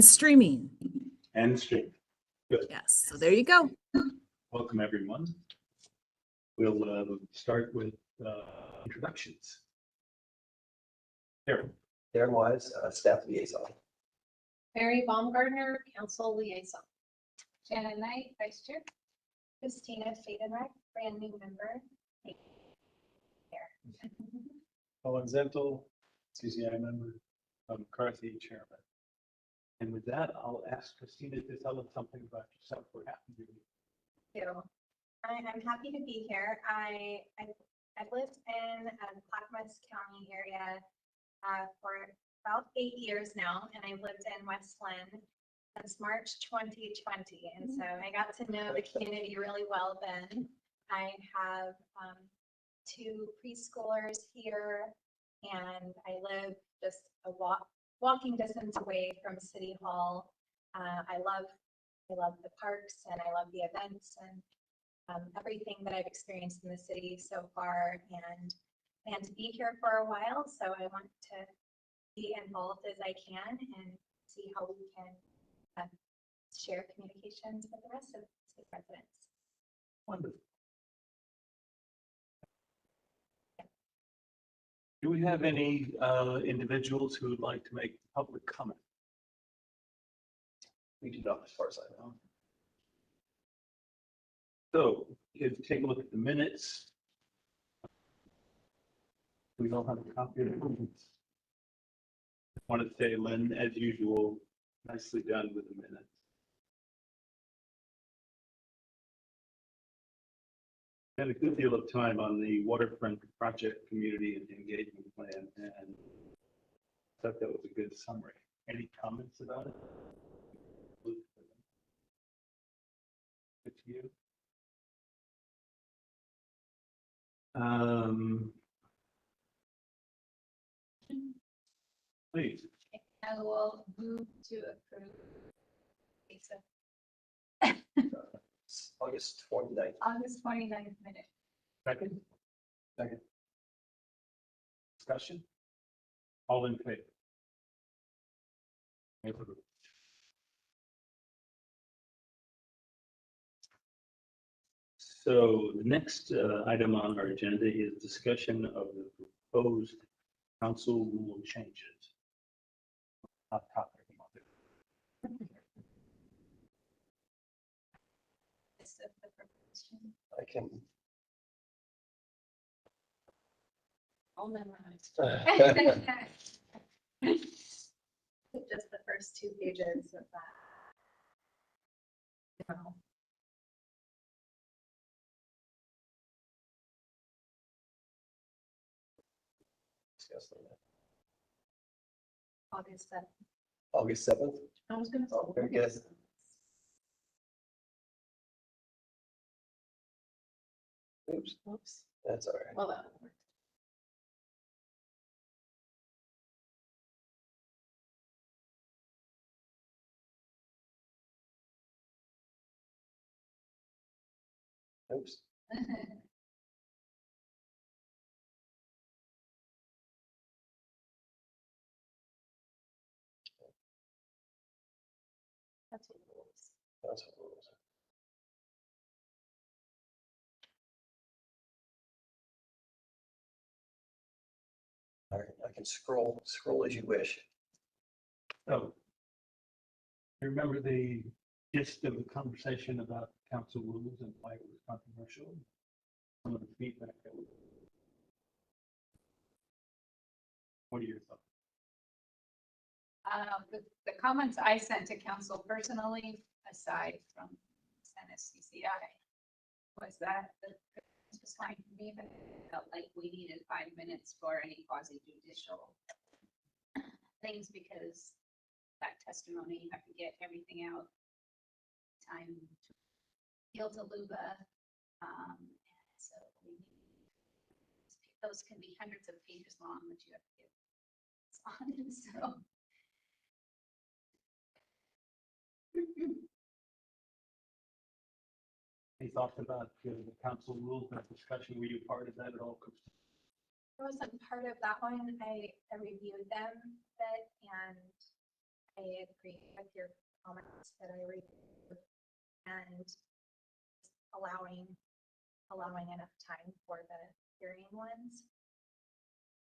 Streaming. And stream. Good. Yes. So there you go. Welcome, everyone. We'll start with introductions. Here. Darren Wise, staff liaison. Mary Baumgartner, council liaison. Shannon Knight, vice chair. Christina Fadenreich, brand new member. Owen Zentel, CCI member. McCarthy, chairman. And with that, I'll ask Christina to tell us something about yourself. We're happy to be So I'm happy to be here. I've lived in the Clackamas County area for about 8 years now, and I've lived in West Linn since March 2020. And so I got to know the community really well then. I have 2 preschoolers here, and I live just a walking distance away from City Hall. I love the parks, and I love the events and everything that I've experienced in the city so far, and plan to be here for a while. So I want to be involved as I can and see how we can share communications with the rest of the residents. wonderful. Do we have any individuals who would like to make public comment? We do not, as far as I know. So if you take a look at the minutes. We don't have a copy of the minutes. I want to say, Lynn, as usual, nicely done with the minutes. Had a good deal of time on the waterfront project community and engagement plan, and thought that was a good summary. Any comments about it? Good to you. Please. I will move to approve. So August 29th. August 29th minute. Second? Second. Discussion? All in favor? Approved. So the next item on our agenda is discussion of the proposed council rule changes. Hot topic. List of the proposition. I can. All memorized. Just the first 2 pages of that. No. Discuss that. August 7th. August 7th. I was gonna. Oh, very good. Oops, Oops. that's all right. Well, that worked. Oops. That's what it was. That's what it was. All right, I can scroll as you wish. So, you remember the gist of the conversation about council rules and why it was controversial? Some of the feedback that was. What are your thoughts? The comments I sent to council personally, aside from NSCCI, was that this was fine for me, but it felt like we needed 5 minutes for any quasi judicial things because that testimony, you have to get everything out. Time to appeal to Luba. So those can be hundreds of pages long, that you have to get on. So. Any thoughts about the council rules and discussion? Were you part of that at all? I wasn't part of that one. I reviewed them a bit, and I agree with your comments that I read and allowing enough time for the hearing ones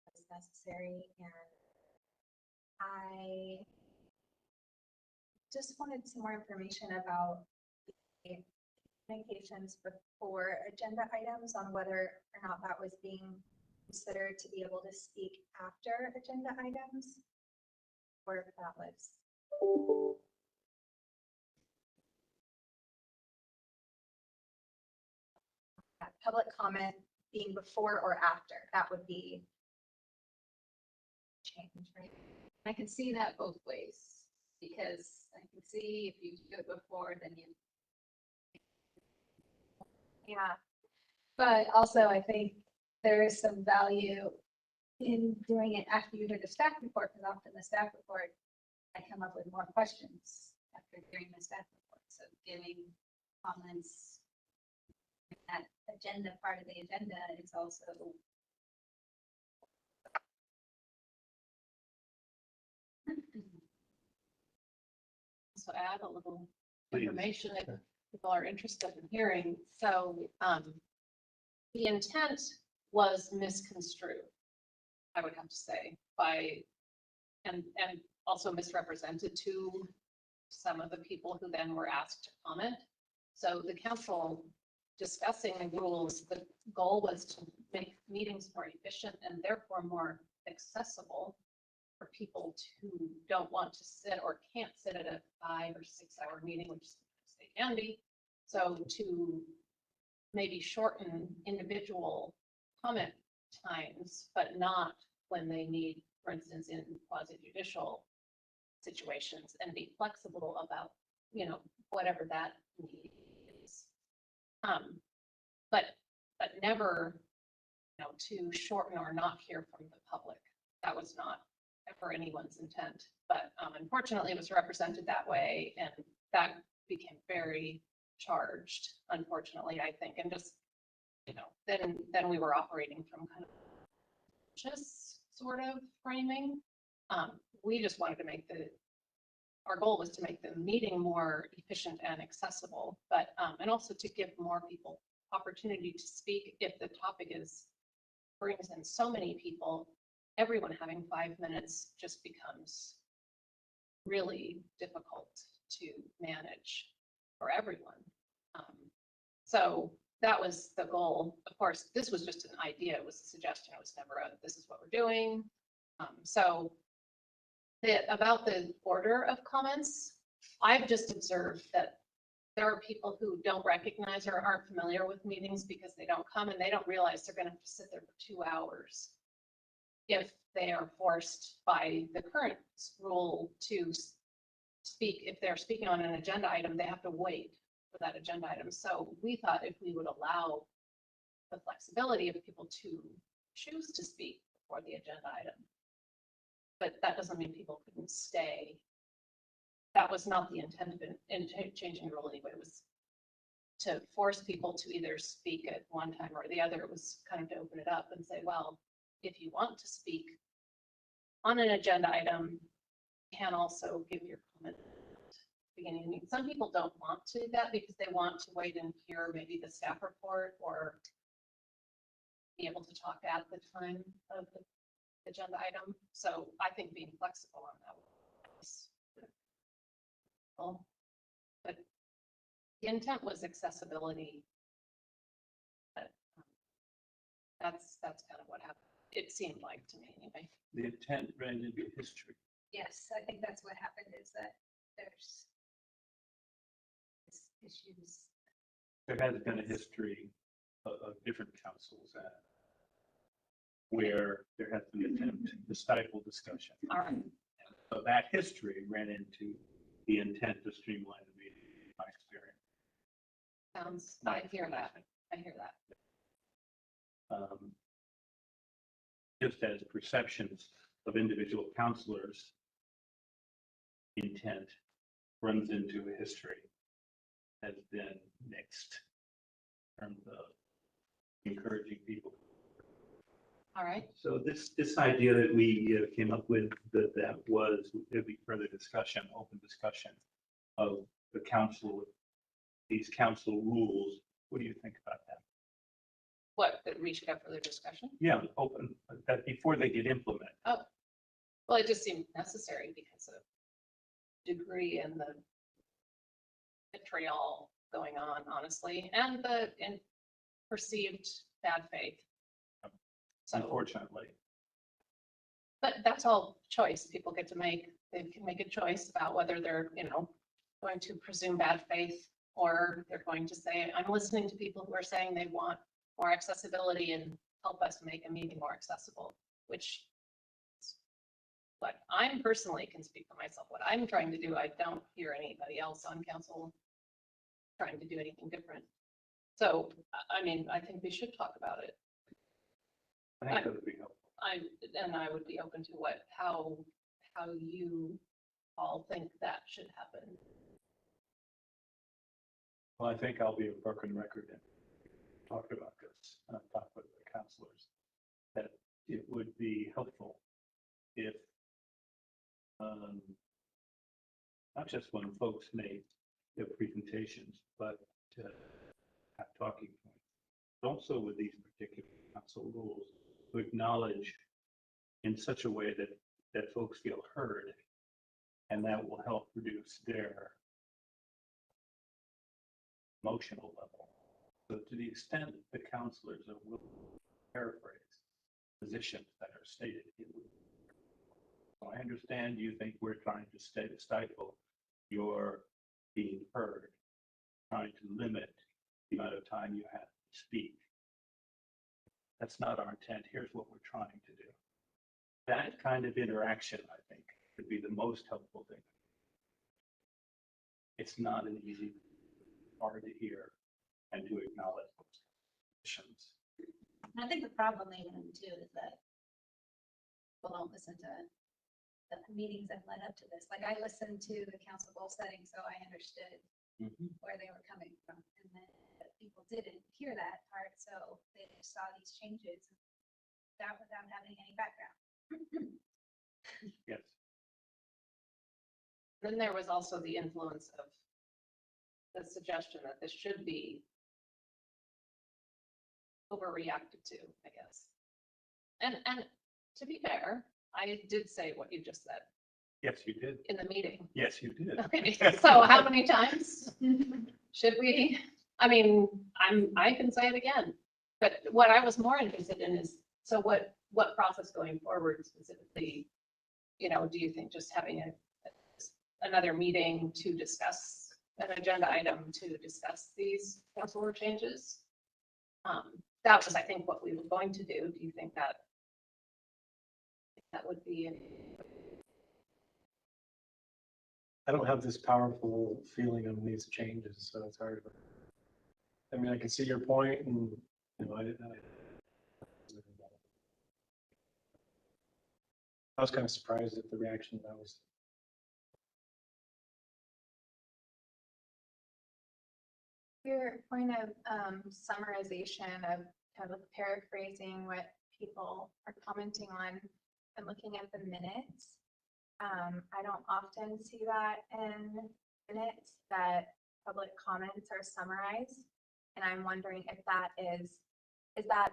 as necessary. And I just wanted some more information about the communications before agenda items on whether or not that was being considered to be able to speak after agenda items, or if that was. Public comment being before or after, that would be change, right? I can see that both ways, because I can see if you do it before, then you. Yeah, But also I think there is some value in doing it after you do the staff report, because often the staff report, I come up with more questions after hearing the staff report, so giving comments. That agenda part of the agenda is also. So add a little Please. information if people are interested in hearing. So the intent was misconstrued, I would have to say, by and also misrepresented to some of the people who then were asked to comment. So the council discussing the rules, the goal was to make meetings more efficient and therefore more accessible for people who don't want to sit or can't sit at a 5 or 6 hour meeting, which they can be. So to maybe shorten individual comment times, but not when they need, for instance, in quasi-judicial situations, and be flexible about, whatever that need is. But never, to shorten or not hear from the public. That was not ever anyone's intent, but unfortunately it was represented that way, and that became very charged, unfortunately, I think, and just, then we were operating from kind of just sort of framing. We just wanted to our goal was to make the meeting more efficient and accessible, but, and also to give more people opportunity to speak. If the topic brings in so many people, everyone having 5 minutes just becomes really difficult to manage for everyone. So that was the goal. Of course, this was just an idea. It was a suggestion. It was never this is what we're doing. So about the order of comments, I've just observed that there are people who don't recognize or aren't familiar with meetings because they don't come, and they don't realize they're going to have to sit there for 2 hours if they are forced by the current rule to speak. If they're speaking on an agenda item, they have to wait for that agenda item. So we thought if we would allow the flexibility of people to choose to speak before the agenda item, but that doesn't mean people couldn't stay. That was not the intent of changing the rule anyway. It was to force people to either speak at one time or the other. It was kind of to open it up and say, well, if you want to speak on an agenda item, you can also give your comment at the beginning of the meeting. Some people don't want to do that because they want to wait and hear maybe the staff report or be able to talk at the time of the agenda item. So I think being flexible on that was cool. But the intent was accessibility. But that's kind of what happened. It seemed like to me anyway. The intent ran into history. Yes, I think that's what happened, is that there's issues. There has been a history of different councils where there has been an attempt to stifle discussion. All right. So that history ran into the intent to streamline the meeting, in my experience. I hear that. I hear that. Just as perceptions of individual counselors' intent runs into a history has been mixed in terms of encouraging people. All right, So this idea that we came up with, that was, there'd be further discussion, open discussion of the council, these council rules. What do you think about that? what, that we should have further discussion? Yeah, open, that before they get implemented. Well, it just seemed necessary because of degree and the vitriol going on, honestly, and the perceived bad faith. So, Unfortunately, but that's all choice people get to make. They can make a choice about whether they're, going to presume bad faith or they're going to say, I'm listening to people who are saying they want more accessibility and help us make a meeting more accessible, which is what I'm personally can speak for myself. What I'm trying to do, I don't hear anybody else on council trying to do anything different. So, I mean, I think we should talk about it. I think that would be helpful. I would be open to how you all think that should happen. Well, I think I'll be a broken record and talk about this, talk with the counselors, that it would be helpful if, not just when folks make their presentations, but to have talking points. Also with these particular council rules, to acknowledge in such a way that folks feel heard, and that will help reduce their emotional level. So to the extent the counselors are willing to paraphrase positions that are stated, it would. So I understand you think we're trying to stifle your being heard, trying to limit the amount of time you have to speak. That's not our intent. Here's what we're trying to do. That kind of interaction, I think, would be the most helpful thing. It's not an easy, hard to hear and to acknowledge those positions. And I think the problem even too is that people don't listen to the meetings that led up to this. Like I listened to the council goal setting, so I understood where they were coming from. And then people didn't hear that part, so they just saw these changes without having any background. Yes. Then there was also the influence of the suggestion that this should be overreacted to, I guess. And to be fair, I did say what you just said Yes, you did. in the meeting. Yes, you did. Okay, so how many times should we? I mean, I can say it again, but what I was more interested in is, so what process going forward specifically, do you think just having another meeting to discuss an agenda item to discuss these council changes? That was, I think, what we were going to do. Do you think that would be? I don't have this powerful feeling on these changes, so it's hard. I mean, I can see your point, and I was kind of surprised at the reaction that was. Your point of summarization of kind of paraphrasing what people are commenting on and looking at the minutes. I don't often see that in minutes, that public comments are summarized. And I'm wondering if that is that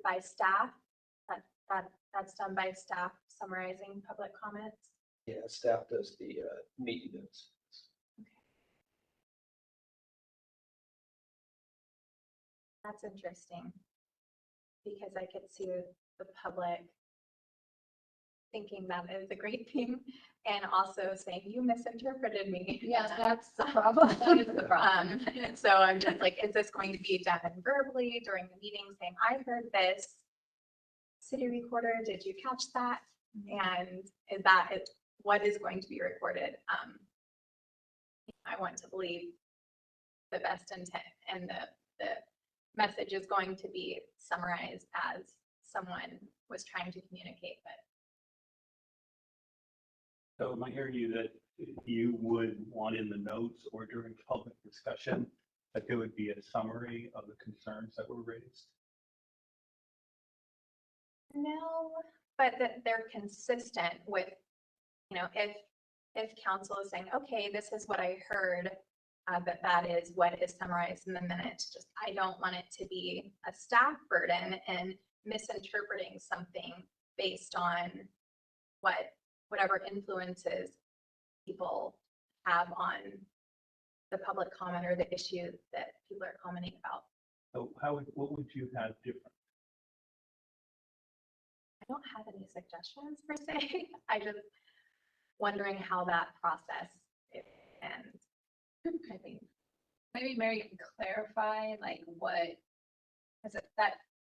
by staff? That's done by staff summarizing public comments? Yeah, staff does the meeting notes. That's interesting, because I could see the public thinking that is a great thing and also saying, you misinterpreted me. Yeah, that's the problem. That is the problem. So I'm just like, is this going to be done verbally during the meeting saying, I heard this? City recorder, did you catch that? And what is going to be recorded? I want to believe the best intent and the message is going to be summarized as someone was trying to communicate, but. So am I hearing you that you would want in the notes or during public discussion that there would be a summary of the concerns that were raised? No, but that they're consistent with, if council is saying, okay, this is what I heard, that is what is summarized in the minutes, just, I don't want it to be a staff burden and misinterpreting something based on whatever influences people have on the public comment or the issue that people are commenting about. So what would you have different? I don't have any suggestions per se. I just wondering how that process ends. I think. Maybe Mary can clarify like what, because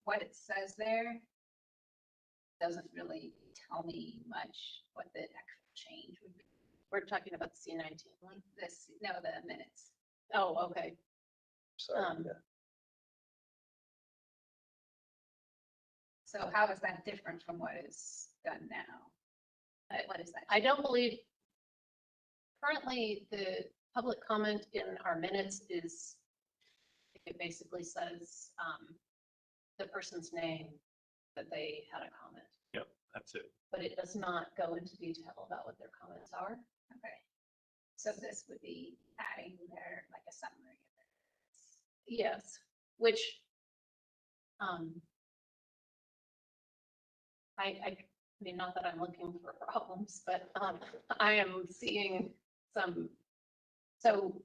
what it says there doesn't really tell me much what the actual change would be. We're talking about the C19 one. The minutes. Oh, okay. Sorry, Um, yeah. So how is that different from what is done now? What is that? I don't believe currently the public comment in our minutes is, it basically says the person's name that they had a comment, Yep, that's it. but it does not go into detail about what their comments are. Okay. So this would be adding their, like a summary. Yes, which I mean, not that I'm looking for problems, but I am seeing some. So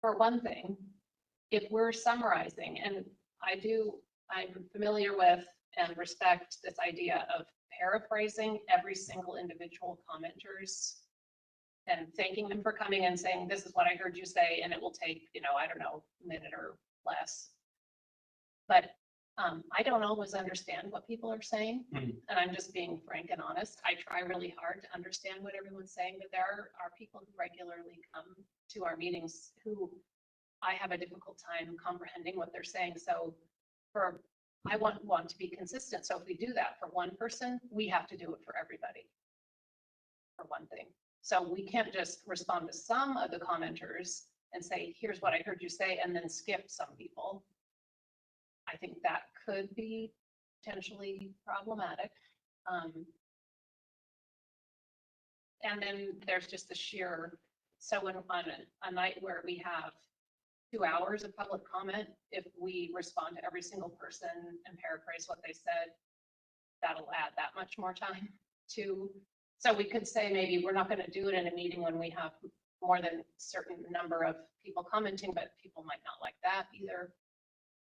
for one thing, if we're summarizing, and I'm familiar with and respect this idea of paraphrasing every single individual commenter's and thanking them for coming and saying, this is what I heard you say, and it will take, I don't know, a minute or less. But I don't always understand what people are saying, Mhm. and I'm just being frank and honest. I try really hard to understand what everyone's saying, but there are people who regularly come to our meetings who I have a difficult time comprehending what they're saying. So I want to be consistent. So if we do that for one person, we have to do it for everybody, for one thing. So we can't just respond to some of the commenters and say, here's what I heard you say, and then skip some people. I think that could be potentially problematic. And then there's just the sheer, so when on a night where we have 2 hours of public comment, if we respond to every single person and paraphrase what they said, that'll add that much more time to. So we could say maybe we're not going to do it in a meeting when we have more than a certain number of people commenting, but people might not like that either.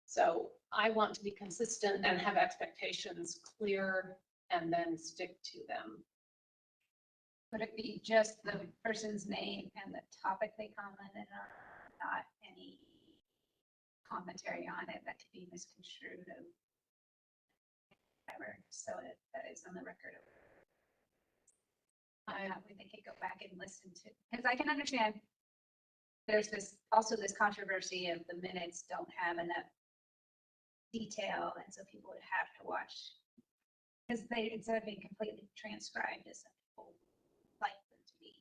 So I want to be consistent and have expectations clear and then stick to them. Would it be just the person's name and the topic they commented on, not any commentary on it that could be misconstrued of whatever, so that is on the record? We think could go back and listen to, because I can understand there's also this controversy of the minutes don't have enough detail, and so people would have to watch, because they, instead of being completely transcribed, as some people like them to be.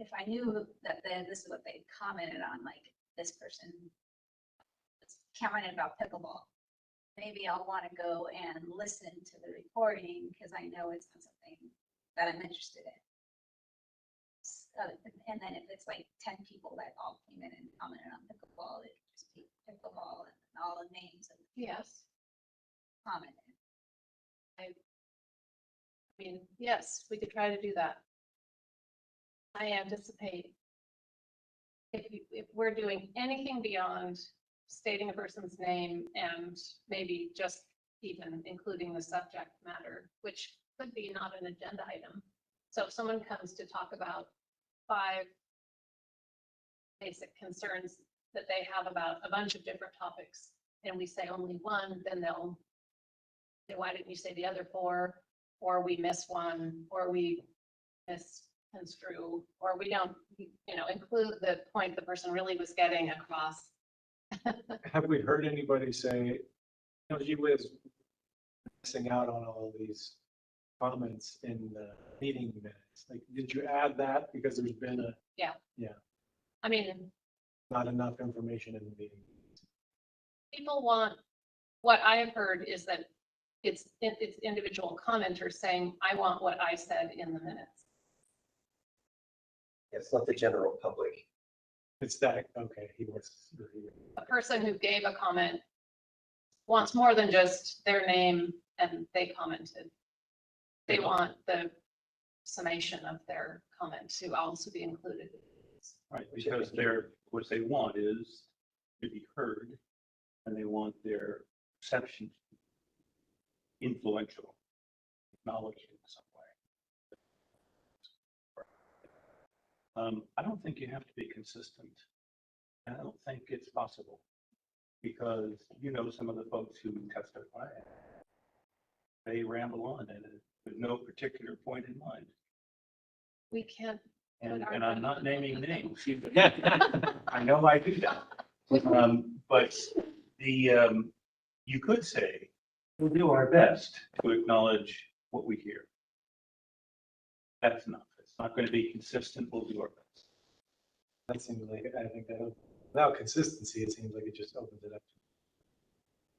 If I knew that this is what they commented on, like this person commented about pickleball, maybe I'll want to go and listen to the recording because I know it's not something that I'm interested in. And then if it's like 10 people that all came in and commented on pickleball, it could just be pickleball and all the names of the Yes. commented. I mean, yes, we could try to do that. I anticipate if we're doing anything beyond stating a person's name and maybe just even including the subject matter, which could be not an agenda item. So if someone comes to talk about 5 basic concerns that they have about a bunch of different topics, and we say only one, then they'll say, why didn't you say the other 4? Or we miss one, or we misconstrue, or we don't, include the point the person really was getting across. Have we heard anybody say, gee whiz, missing out on all of these comments in the meeting minutes? Like, did you add that because there's been I mean, not enough information in the meeting? people want what I have heard is that it's individual commenters saying, I want what I said in the minutes. It's not the general public. It's that, okay, he was. A person who gave a comment wants more than just their name and they commented. They want the summation of their comment to also be included. Right, because what they want is to be heard, and they want their perception influential, acknowledged in some way. I don't think you have to be consistent. And I don't think it's possible, because some of the folks who testify, they ramble on and with no particular point in mind. We can't. And, But our- and I'm not naming names. I know I do that. But you could say, we'll do our best to acknowledge what we hear. That's enough. It's not going to be consistent. We'll do our best. That seems like, I think that without consistency, it seems like it just opens it up.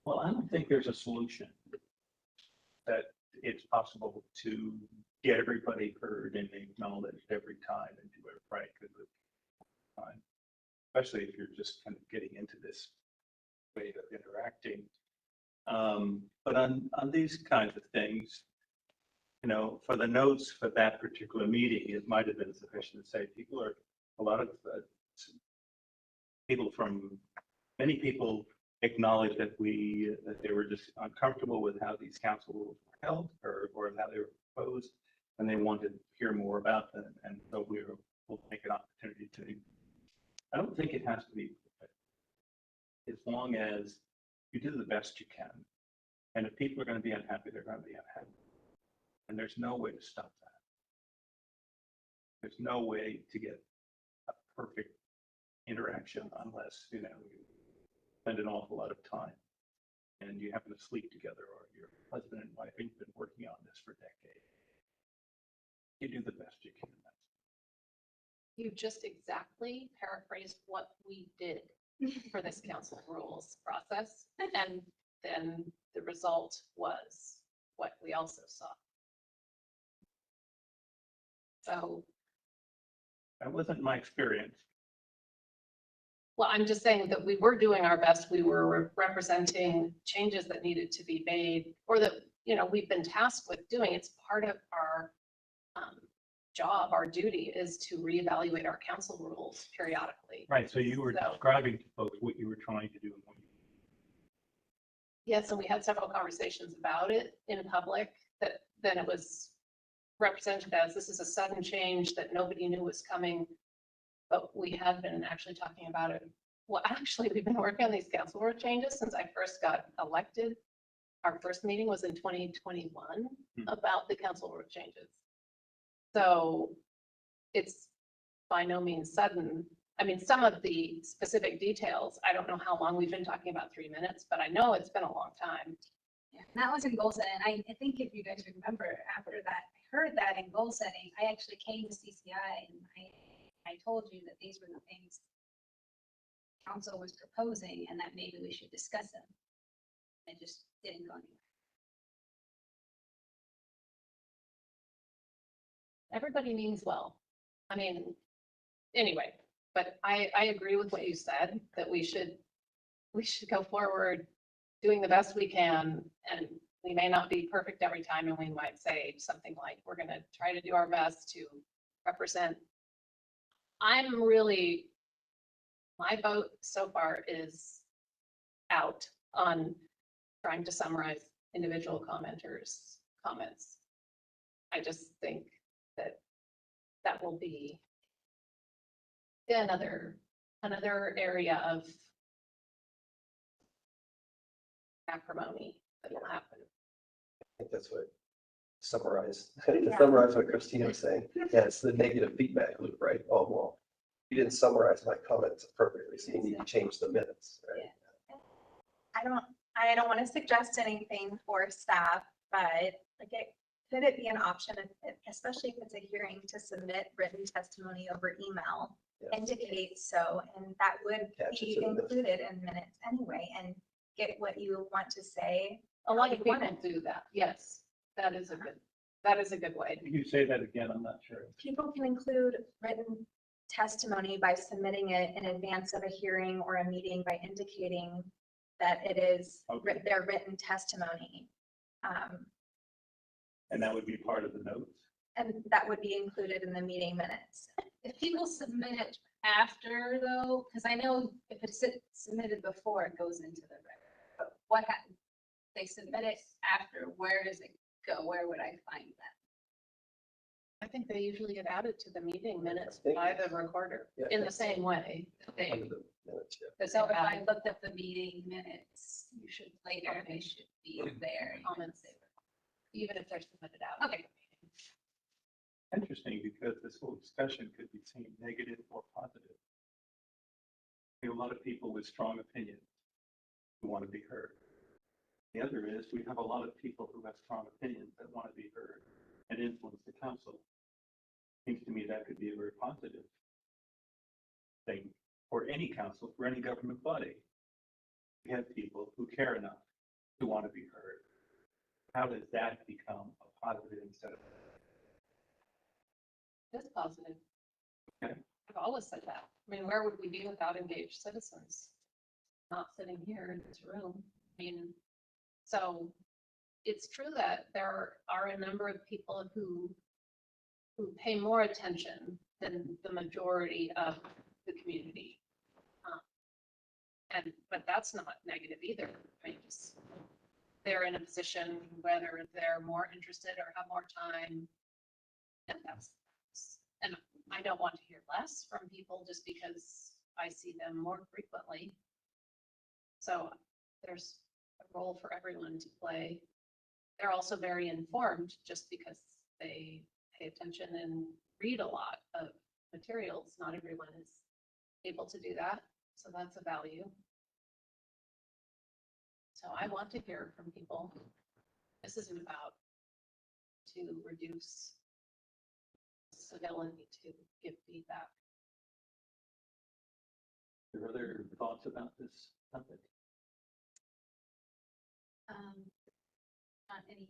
Well, I don't think there's a solution that it's possible to get everybody heard and acknowledged every time and do it right good time. Especially if you're just kind of getting into this way of interacting. But on these kinds of things, for the notes for that particular meeting, it might have been sufficient to say a lot of many people acknowledged that they were just uncomfortable with how these council rules were held or how they were proposed, and they wanted to hear more about them. And so we'll take an opportunity to. I don't think it has to be perfect, as long as you do the best you can. And if people are going to be unhappy, they're going to be unhappy. And there's no way to stop that. There's no way to get a perfect interaction unless, you spend an awful lot of time and you happen to sleep together, or your husband and wife have been working on this for decades. You do the best you can. You just exactly paraphrased what we did for this council rules process. And then the result was what we also saw. So, That wasn't my experience. well, I'm just saying that we were doing our best. We were representing changes that needed to be made, or that, we've been tasked with doing. It's part of our job, our duty is to reevaluate our council rules periodically. Right, so you were describing to folks what you were trying to do. And what Yes, and we had several conversations about it in public, that then it was represented as this is a sudden change that nobody knew was coming. But we have been actually talking about it. Well, actually, we've been working on these council rule changes since I first got elected. Our first meeting was in 2021 about the council rule changes. So it's by no means sudden. I mean, some of the specific details, I don't know how long we've been talking about 3 minutes, but I know it's been a long time. Yeah, and that was in goal setting. I think if you guys remember, after that, I heard that in goal setting, I actually came to CCI and I told you that these were the things council was proposing and that maybe we should discuss them. It just didn't go anywhere. Everybody means well. I mean, anyway, but I agree with what you said, that we should go forward doing the best we can, and we may not be perfect every time, and we might say something like, we're going to try to do our best to represent. My vote so far is out on trying to summarize individual commenters' comments. I just think that will be another area of acrimony that will happen. I think that's what to summarize what Christina was saying. Yeah, it's the negative feedback loop, right? Oh, well, you didn't summarize my comments appropriately, so you need to change the minutes, right? I don't want to suggest anything for staff, but could it be an option, especially if it's a hearing, to submit written testimony over email? Yes. Indicate so, and that would Attach it be to the minutes. included in minutes anyway, and get what you want to say. A lot of You want people do that. Yes, that is a good way. If you say that again, I'm not sure. People can include written testimony by submitting it in advance of a hearing or a meeting by indicating that it is Okay. their written testimony. And that would be part of the notes. And that would be included in the meeting minutes. If people submit it after though, because I know if it's submitted before, it goes into the record. But what happens? They submit it after, where does it go? Where would I find that? I think they usually get added to the meeting minutes I think- by the recorder Yeah. in the same way. They, Under the minutes, yeah. because So if I looked at the meeting minutes, you should later, they should be there. comments, even if they're submitted out. Okay. Interesting, because this whole discussion could be seen negative or positive. We have a lot of people with strong opinions who want to be heard. The other is, we have a lot of people who have strong opinions that want to be heard and influence the council. Seems to me that could be a very positive thing for any council, for any government body. We have people who care enough to want to be heard. How does that become a positive instead of? It's positive. Okay. I've always said that. I mean, where would we be without engaged citizens? Not sitting here in this room. I mean, so it's true that there are a number of people who pay more attention than the majority of the community. But that's not negative either. I mean, just, they're in a position whether they're more interested or have more time. And and I don't want to hear less from people just because I see them more frequently. So there's a role for everyone to play. They're also very informed just because they pay attention and read a lot of materials. Not everyone is able to do that, so that's a value. So I want to hear from people. This isn't about to reduce civility, to give feedback. Are there other thoughts about this topic? Not any.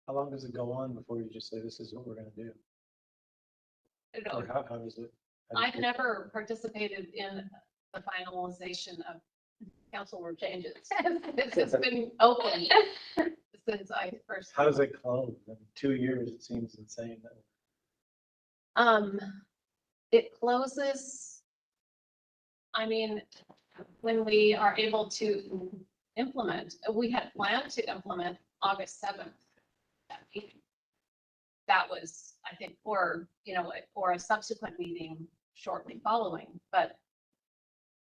How long does it go on before you just say, this is what we're gonna do? I don't know. Or how does it? how do you I've pick- never participated in the finalization of council rule changes. This has been open since I first. How does it close? In 2 years, it seems insane. It closes, I mean, when we are able to implement, we had planned to implement August 7th. That meeting. That was, I think, for a subsequent meeting shortly following, but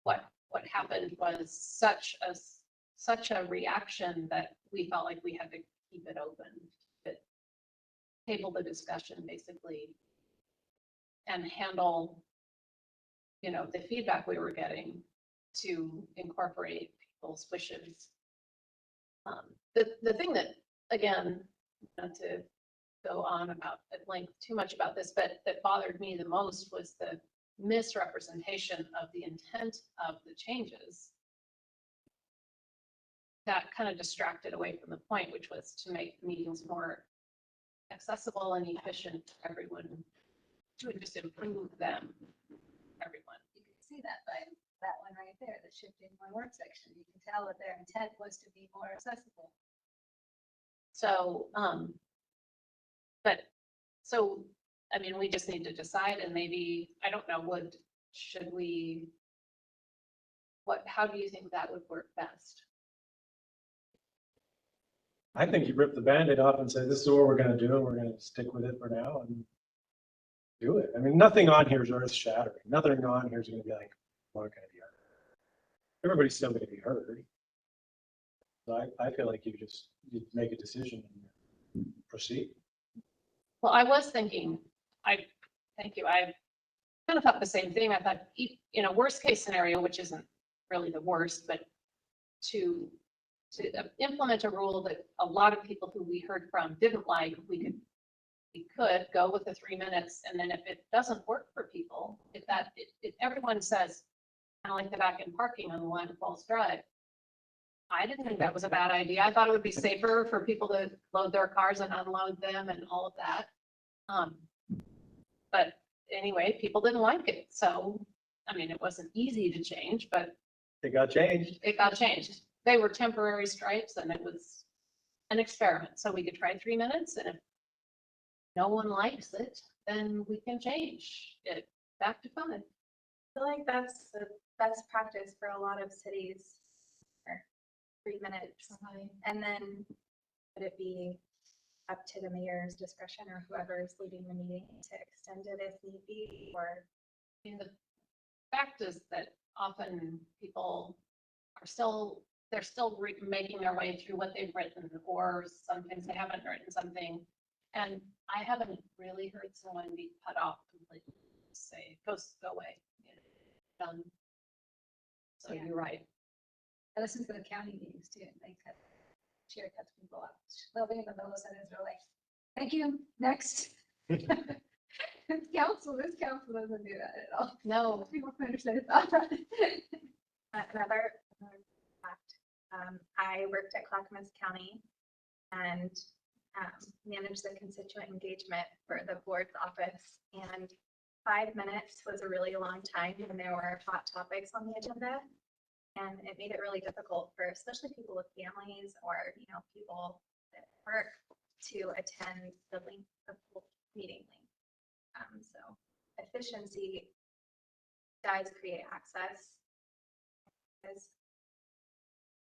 what happened was such a reaction that we felt like we had to keep it open, but table the discussion basically and handle, the feedback we were getting to incorporate people's wishes. The thing that, again, not to go on about at length too much about this, but that bothered me the most was the misrepresentation of the intent of the changes. That kind of distracted away from the point, which was to make meetings more accessible and efficient for everyone, to just improve them, everyone. You can see that by that one right there, the shifting one word section. You can tell that their intent was to be more accessible. So, I mean, we just need to decide, and maybe, I don't know, how do you think that would work best? I think you rip the Band-Aid off and say, this is what we're gonna do, and we're gonna stick with it for now and do it. I mean, nothing on here is earth shattering. Nothing on here is gonna be like, we're not gonna be heard. Everybody's still gonna be heard. So I feel like you make a decision and proceed. Well, I was thinking, thank you, I kind of thought the same thing. I thought, worst case scenario, which isn't really the worst, but to implement a rule that a lot of people who we heard from didn't like, we could we could go with the 3 minutes, and then if it doesn't work for people, if everyone says, I like the back end parking on Linn Falls Drive, I didn't think that was a bad idea. I thought it would be safer for people to load their cars and unload them and all of that. But anyway, people didn't like it. So, I mean, it wasn't easy to change, but It got changed. it got changed. They were temporary stripes and it was an experiment. So we could try 3 minutes, and if no one likes it, then we can change it back to 5. I feel like that's the best practice for a lot of cities. 3 minutes. And then would it be up to the mayor's discretion or whoever is leading the meeting to extend it if need be, or? I mean, the fact is that often people they're still making their way through what they've written, or sometimes they haven't written something. And I haven't really heard someone be cut off completely, say, go away, done. So Yeah. you're right. I listen to the county meetings too, and they chair cuts people off. They'll be in the middle of a sentence, they're like, thank you, next. This council doesn't do that at all. No, People can understand about that. Another fact, I worked at Clackamas County and managed the constituent engagement for the board's office. And 5 minutes was a really long time when there were hot topics on the agenda. And it made it really difficult for especially people with families or, people at work to attend the full meeting link. So efficiency does create access. Because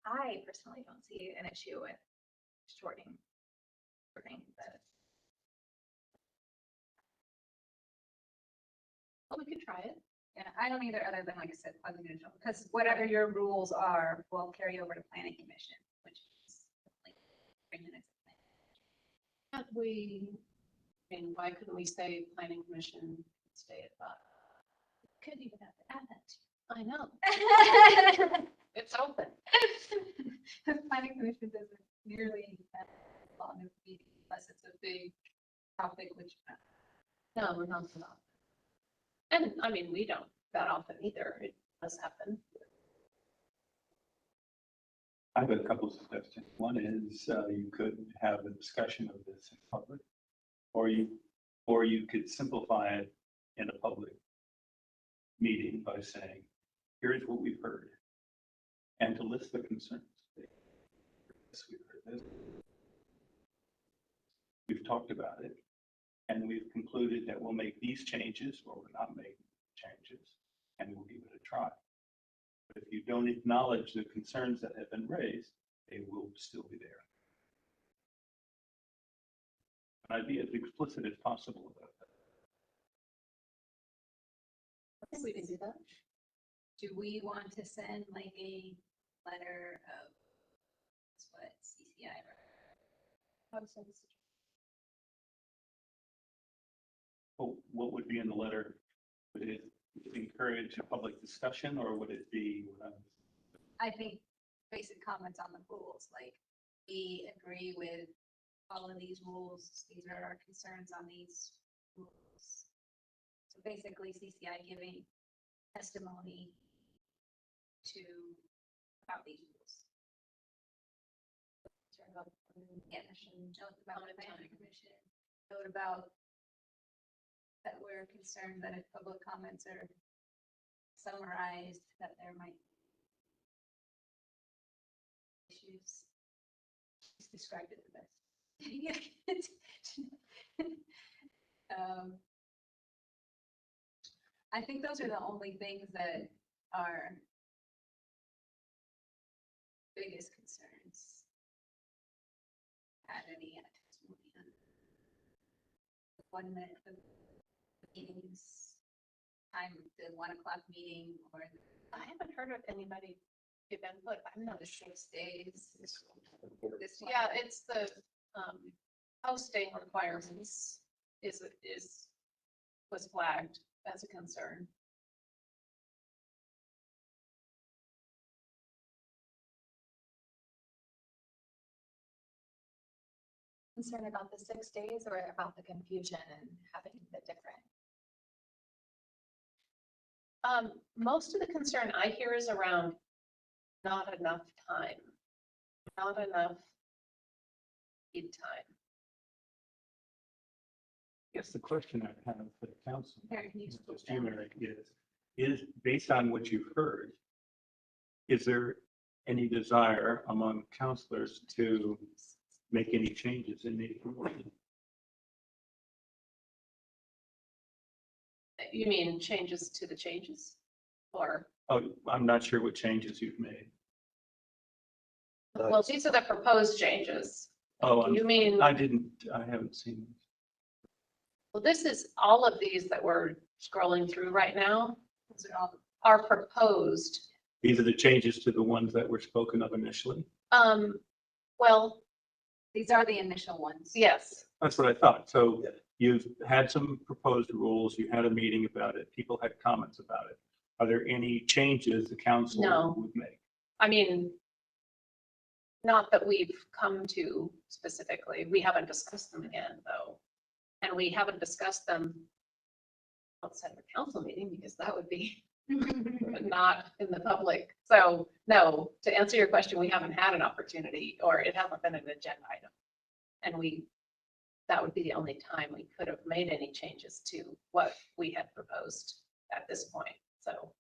I personally don't see an issue with shortening the. well, we could try it. Yeah, I don't either, other than, like I said, pleasant neutral, because whatever your rules are will carry over to planning commission, which is like 3 minutes. Can't we, I mean, why couldn't we say planning commission stay at 5? Could even have to add that. I know, it's open. The planning commission doesn't nearly that long of a meeting unless it's a big topic, which. No, we're not that often. And I mean, we don't that often either. It does happen. I have a couple of suggestions. One is you could have a discussion of this in public, or you could simplify it in a public meeting by saying, here's what we've heard, and to list the concerns. Yes, we've heard this. We've talked about it, and we've concluded that we'll make these changes, or we're not making changes, and we'll give it a try. But if you don't acknowledge the concerns that have been raised, they will still be there. And I'd be as explicit as possible about that. I think we can do that. Do we want to send like a letter of that's what CCI? Well, what would be in the letter? Would it encourage a public discussion, or would it be? I think basic comments on the rules, like we agree with all of these rules. These are our concerns on these rules. So basically CCI giving testimony about these rules. Yeah, note about the planning commission, note about that we're concerned that if public comments are summarized, that there might be issues. He's described it the best. I think those are the only things that are biggest concerns. Had any testimony on 1 minute of meetings, time, the 1 o'clock meeting, or I haven't heard of anybody give input. I'm not the sure. 6 days. This one. Yeah, it's the posting requirements was flagged as a concern. concern about the 6 days or about the confusion and having the different? Most of the concern I hear is around not enough time, not enough lead time. I guess the question I have for the council, Mary, can you just scroll you, down? Mary, is based on what you've heard, is there any desire among councilors to make any changes in the board? You mean changes to the changes? Or, Oh, I'm not sure what changes you've made. well, these are the proposed changes. Oh, You mean, I haven't seen them. well, this is, all of these that we're scrolling through right now Those are all, are proposed. These are the changes to the ones that were spoken of initially. Well, these are the initial ones. yes, That's what I thought. So Yeah. you've had some proposed rules, you had a meeting about it, people had comments about it. Are there any changes the council No. would make? I mean, not that we've come to specifically. We haven't discussed them again, though. And we haven't discussed them outside of a council meeting because that would be not in the public. So no, to answer your question, we haven't had an opportunity, or it hasn't been an agenda item. And that would be the only time we could have made any changes to what we had proposed at this point. So.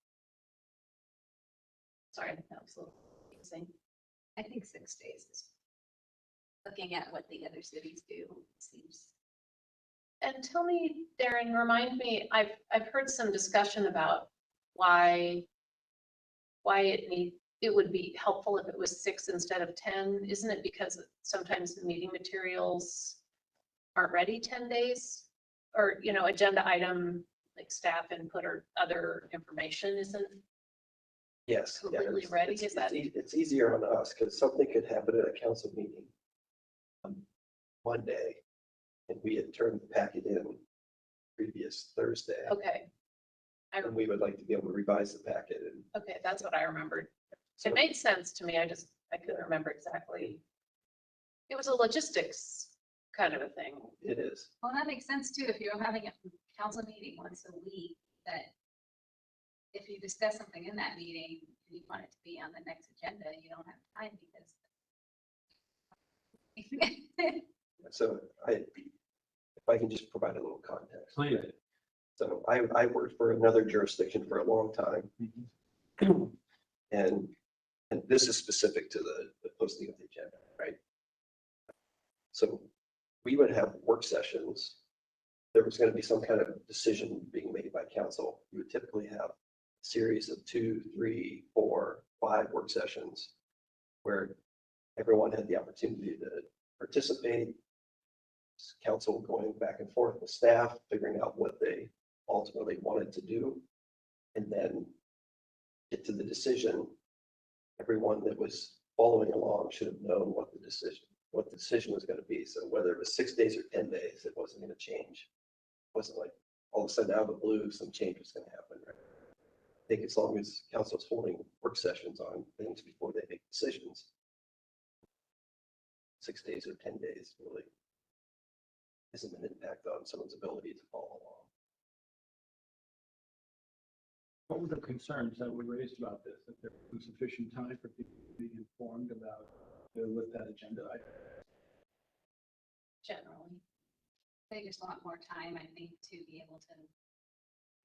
Sorry, that was a little confusing. I think 6 days is, looking at what the other cities do, seems. And tell me, Darren, remind me, I've heard some discussion about why it would be helpful if it was 6 instead of 10. Isn't it because sometimes the meeting materials aren't ready 10 days? Or, agenda item, like staff input or other information isn't Yes. yeah, completely it's- ready? it's- Is that, It's easier on us because something could happen at a council meeting one day, and we had turned the packet in previous Thursday, okay. and we would like to be able to revise the packet. And Okay, that's what I remembered. so It made sense to me. I couldn't remember exactly. It was a logistics kind of a thing. it is. Well, that makes sense too, if you're having a council meeting once a week, that if you discuss something in that meeting, and you want it to be on the next agenda, you don't have time because. So if I can just provide a little context. Please. So I worked for another jurisdiction for a long time, and this is specific to the posting of the agenda, right? So we would have work sessions. There was going to be some kind of decision being made by council. You would typically have a series of 2, 3, 4, 5 work sessions where everyone had the opportunity to participate. Council going back and forth with staff, figuring out what they ultimately wanted to do, and then get to the decision. Everyone that was following along should have known what the decision was going to be. So whether it was 6 days or 10 days, it wasn't going to change. It wasn't like all of a sudden out of the blue, some change was going to happen. Right? I think as long as council's holding work sessions on things before they make decisions, 6 days or 10 days really isn't an impact on someone's ability to follow along. What were the concerns that were raised about this? That there was sufficient time for people to be informed about what that agenda item? Generally. They just want more time, I think, to be able to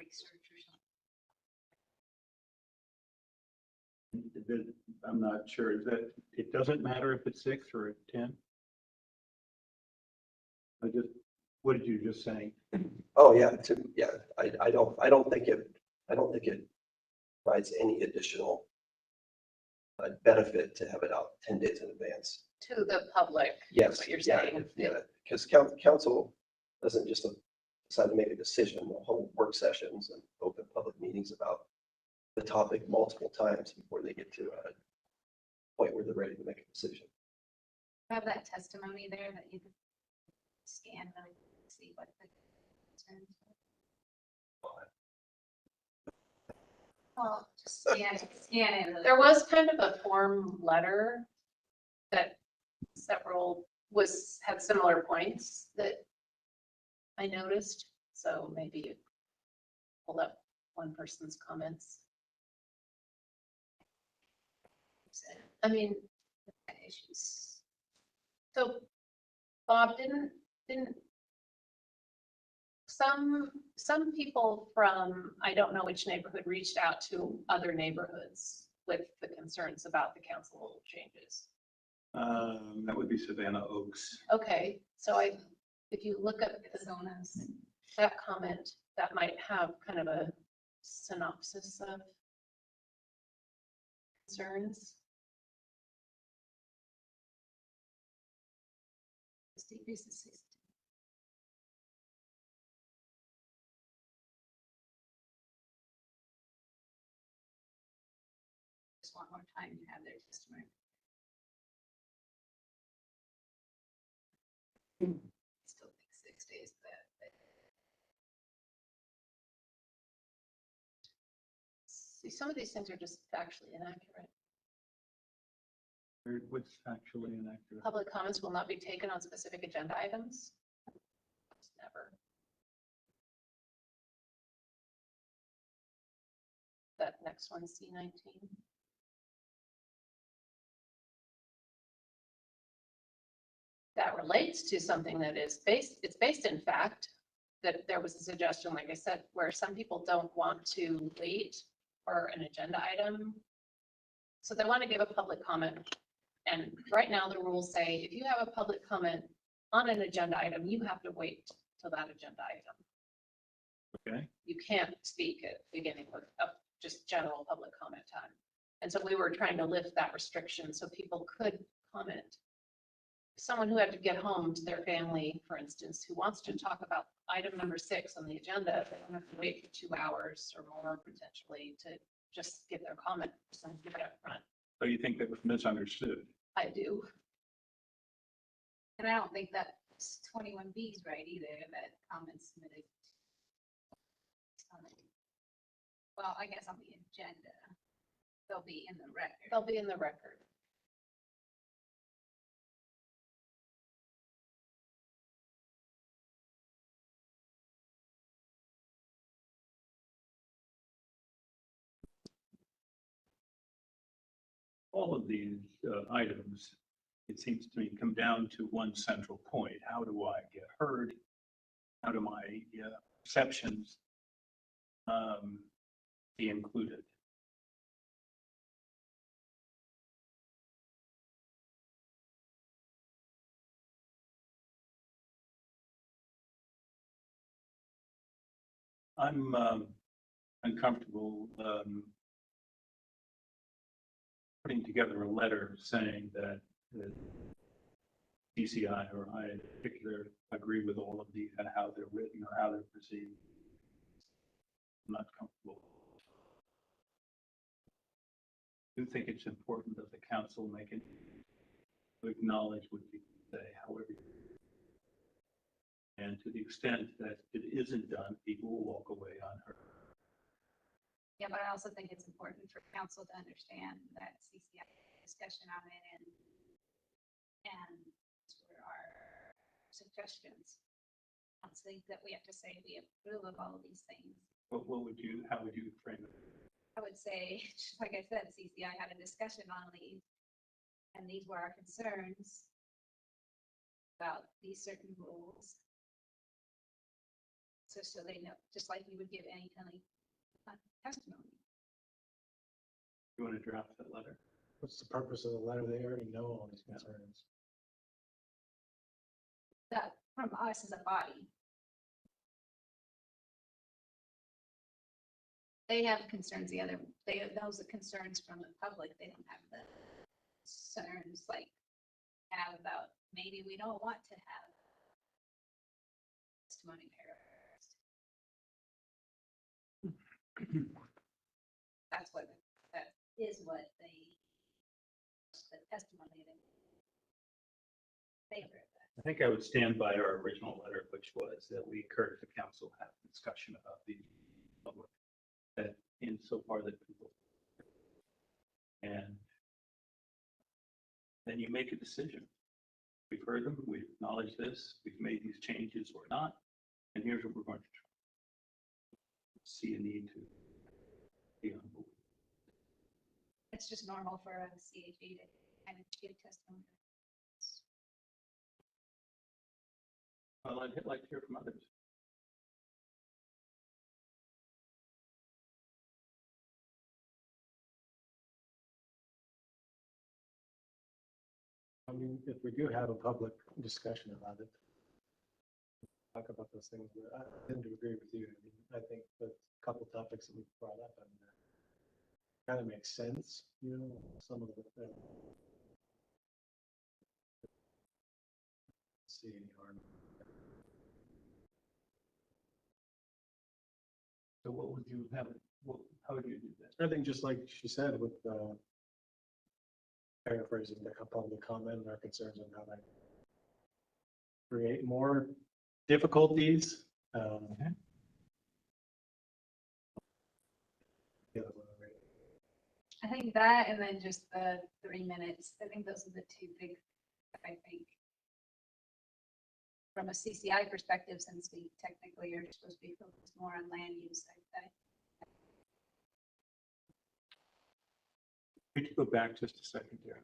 research or something. I'm not sure. Is that, it doesn't matter if it's 6 or 10? What did you just say? Oh, yeah, I don't think it provides any additional benefit to have it out 10 days in advance. To the public. Yes. What you're yeah, saying. Yeah, because council doesn't just decide to make a decision, they'll hold work sessions and open public meetings about the topic multiple times before they get to a point where they're ready to make a decision. Have that testimony there that you can scan and see what the concerns are. Oh, just scan it. There was kind of a form letter that several had similar points that I noticed, so maybe you pull up one person's comments. I mean, issues. So Bob, didn't some people from, I don't know which neighborhood, reached out to other neighborhoods with the concerns about the council changes? That would be Savannah Oaks. Okay, so if you look at that comment, that might have kind of a synopsis of concerns. Just one more time to have their testimony. Still think 6 days, but See, some of these things are just factually inaccurate. What's actually inaccurate? Public comments will not be taken on specific agenda items. Never. That next one, C19. That relates to something that is it's based in fact, that there was a suggestion, like I said, where some people don't want to wait for an agenda item. So they want to give a public comment. And right now the rules say, if you have a public comment on an agenda item, you have to wait till that agenda item. Okay. You can't speak at the beginning of just general public comment time. And so we were trying to lift that restriction so people could comment. Someone who had to get home to their family, for instance, who wants to talk about item number 6 on the agenda, they don't have to wait for 2 hours or more potentially to just give their comment. So give it up front. So you think that was misunderstood? I do. and I don't think that 21B is right either, that comments submitted. Well, I guess on the agenda, they'll be in the record. They'll be in the record. All of these items, it seems to me, come down to one central point. How do I get heard? How do my perceptions be included? I'm uncomfortable putting together a letter saying that the DCI or I in particular agree with all of these and how they're written or how they're perceived. I'm not comfortable. I do think it's important that the council make it to acknowledge what people say, however. And to the extent that it isn't done, people will walk away unheard. Yeah, but I also think it's important for council to understand that CCI discussion on it and for our suggestions. I don't think that we have to say we approve of all of these things. But how would you frame it? I would say, just like I said, CCI had a discussion on these, and these were our concerns about these certain rules. So they know, just like you would give any kind of testimony. You want to draft that letter? What's the purpose of the letter? They already know all these concerns. That from us as a body. They have concerns, those are concerns from the public. They don't have the concerns like have about maybe we don't want to have testimony paragraphs. That is what the testimony they favor of that. I think I would stand by our original letter, which was that we encourage the council to have a discussion about the public, that insofar that people, and then you make a decision. We've heard them, we've acknowledged this, we've made these changes or not, and here's what we're going to try. See a need to be on board. It's just normal for a CHA to kind of give testimony. Well, I'd like to hear from others. I mean, if we do have a public discussion about it, talk about those things, but I tend to agree with you. I mean, I think the couple topics that we brought up and kind of makes sense, you know, some of the, see any harm. So what would you have, how would you do that? I think just like she said, with paraphrasing the public comment and our concerns on how that create more difficulties. Yeah, I think that, and then just the 3 minutes. I think those are the two big, I think. From a CCI perspective, since we technically are supposed to be focused more on land use, Could you go back just a second here?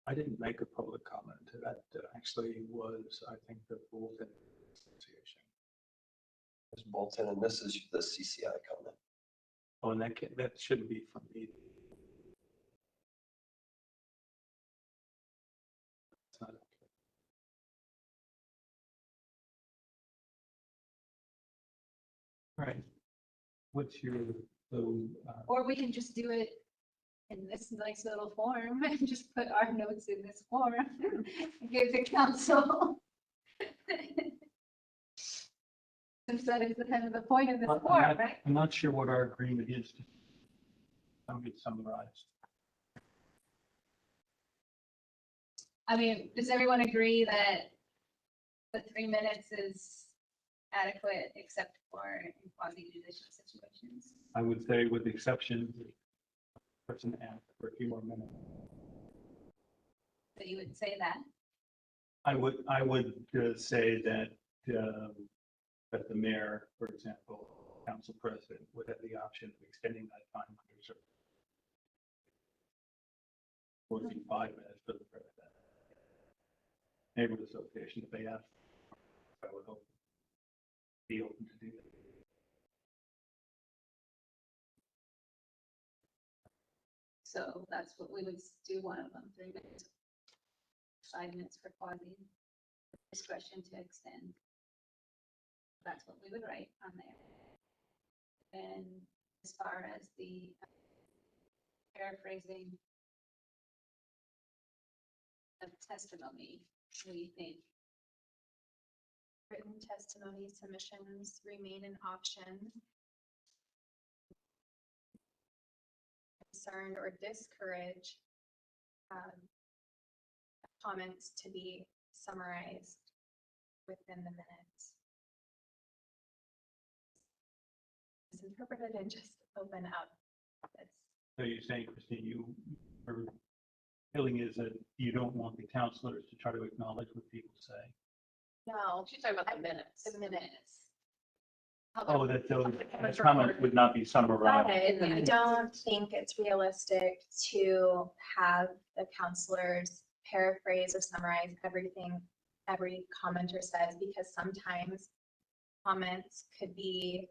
I didn't make a public comment. That actually was, I think, the Bolton Association. There's Bolton, and this is the CCI comment. Oh, and that shouldn't be from me. It's not okay. All right. What's your, or we can just do it in this nice little form and just put our notes in this form and give the council. Since that is the kind of the point of this form, right? I'm not sure what our agreement is. I'll get summarized. I mean, does everyone agree that the 3 minutes is adequate except for in quasi-judicial situations? I would say with the exception, the person asked for a few more minutes. So you would say that? I would say that that the mayor, for example, council president, would have the option of extending that time under certain. 45 minutes for the president. Neighborhood association, if they ask, I would hope be open to do that. So that's what we would do, one of them, 3 minutes. 5 minutes for quasi discretion to extend. That's what we would write on there. And as far as the paraphrasing of testimony, what do you think? Written testimony submissions remain an option. Concerned or discourage comments to be summarized within the minutes. It's interpreted and just open up this. So you're saying, Christine, your feeling is that you don't want the counselors to try to acknowledge what people say? No, She's talking about the minutes. the minutes. Oh, that those comments would not be summarized. But I don't think it's realistic to have the counselors paraphrase or summarize everything every commenter says, because sometimes comments could be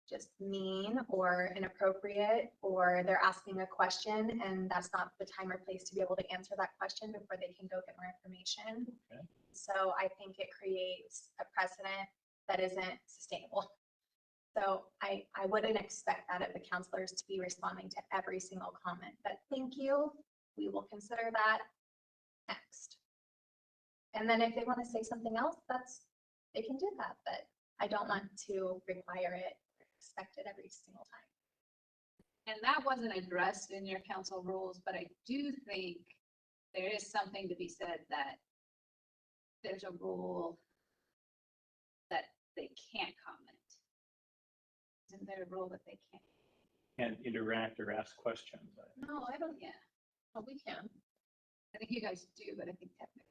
just mean or inappropriate, or they're asking a question and that's not the time or place to be able to answer that question before they can go get more information. Okay. So I think it creates a precedent that isn't sustainable. So I wouldn't expect that of the counselors to be responding to every single comment, but thank you. We will consider that next. And then if they want to say something else, they can do that, but I don't want to require it, expect it every single time. And that wasn't addressed in your council rules, but I do think there is something to be said that there's a rule that they can't comment. Isn't there a rule that they can't? And interact or ask questions. No, I don't, yeah. Well, we can. I think you guys do, but I think technically.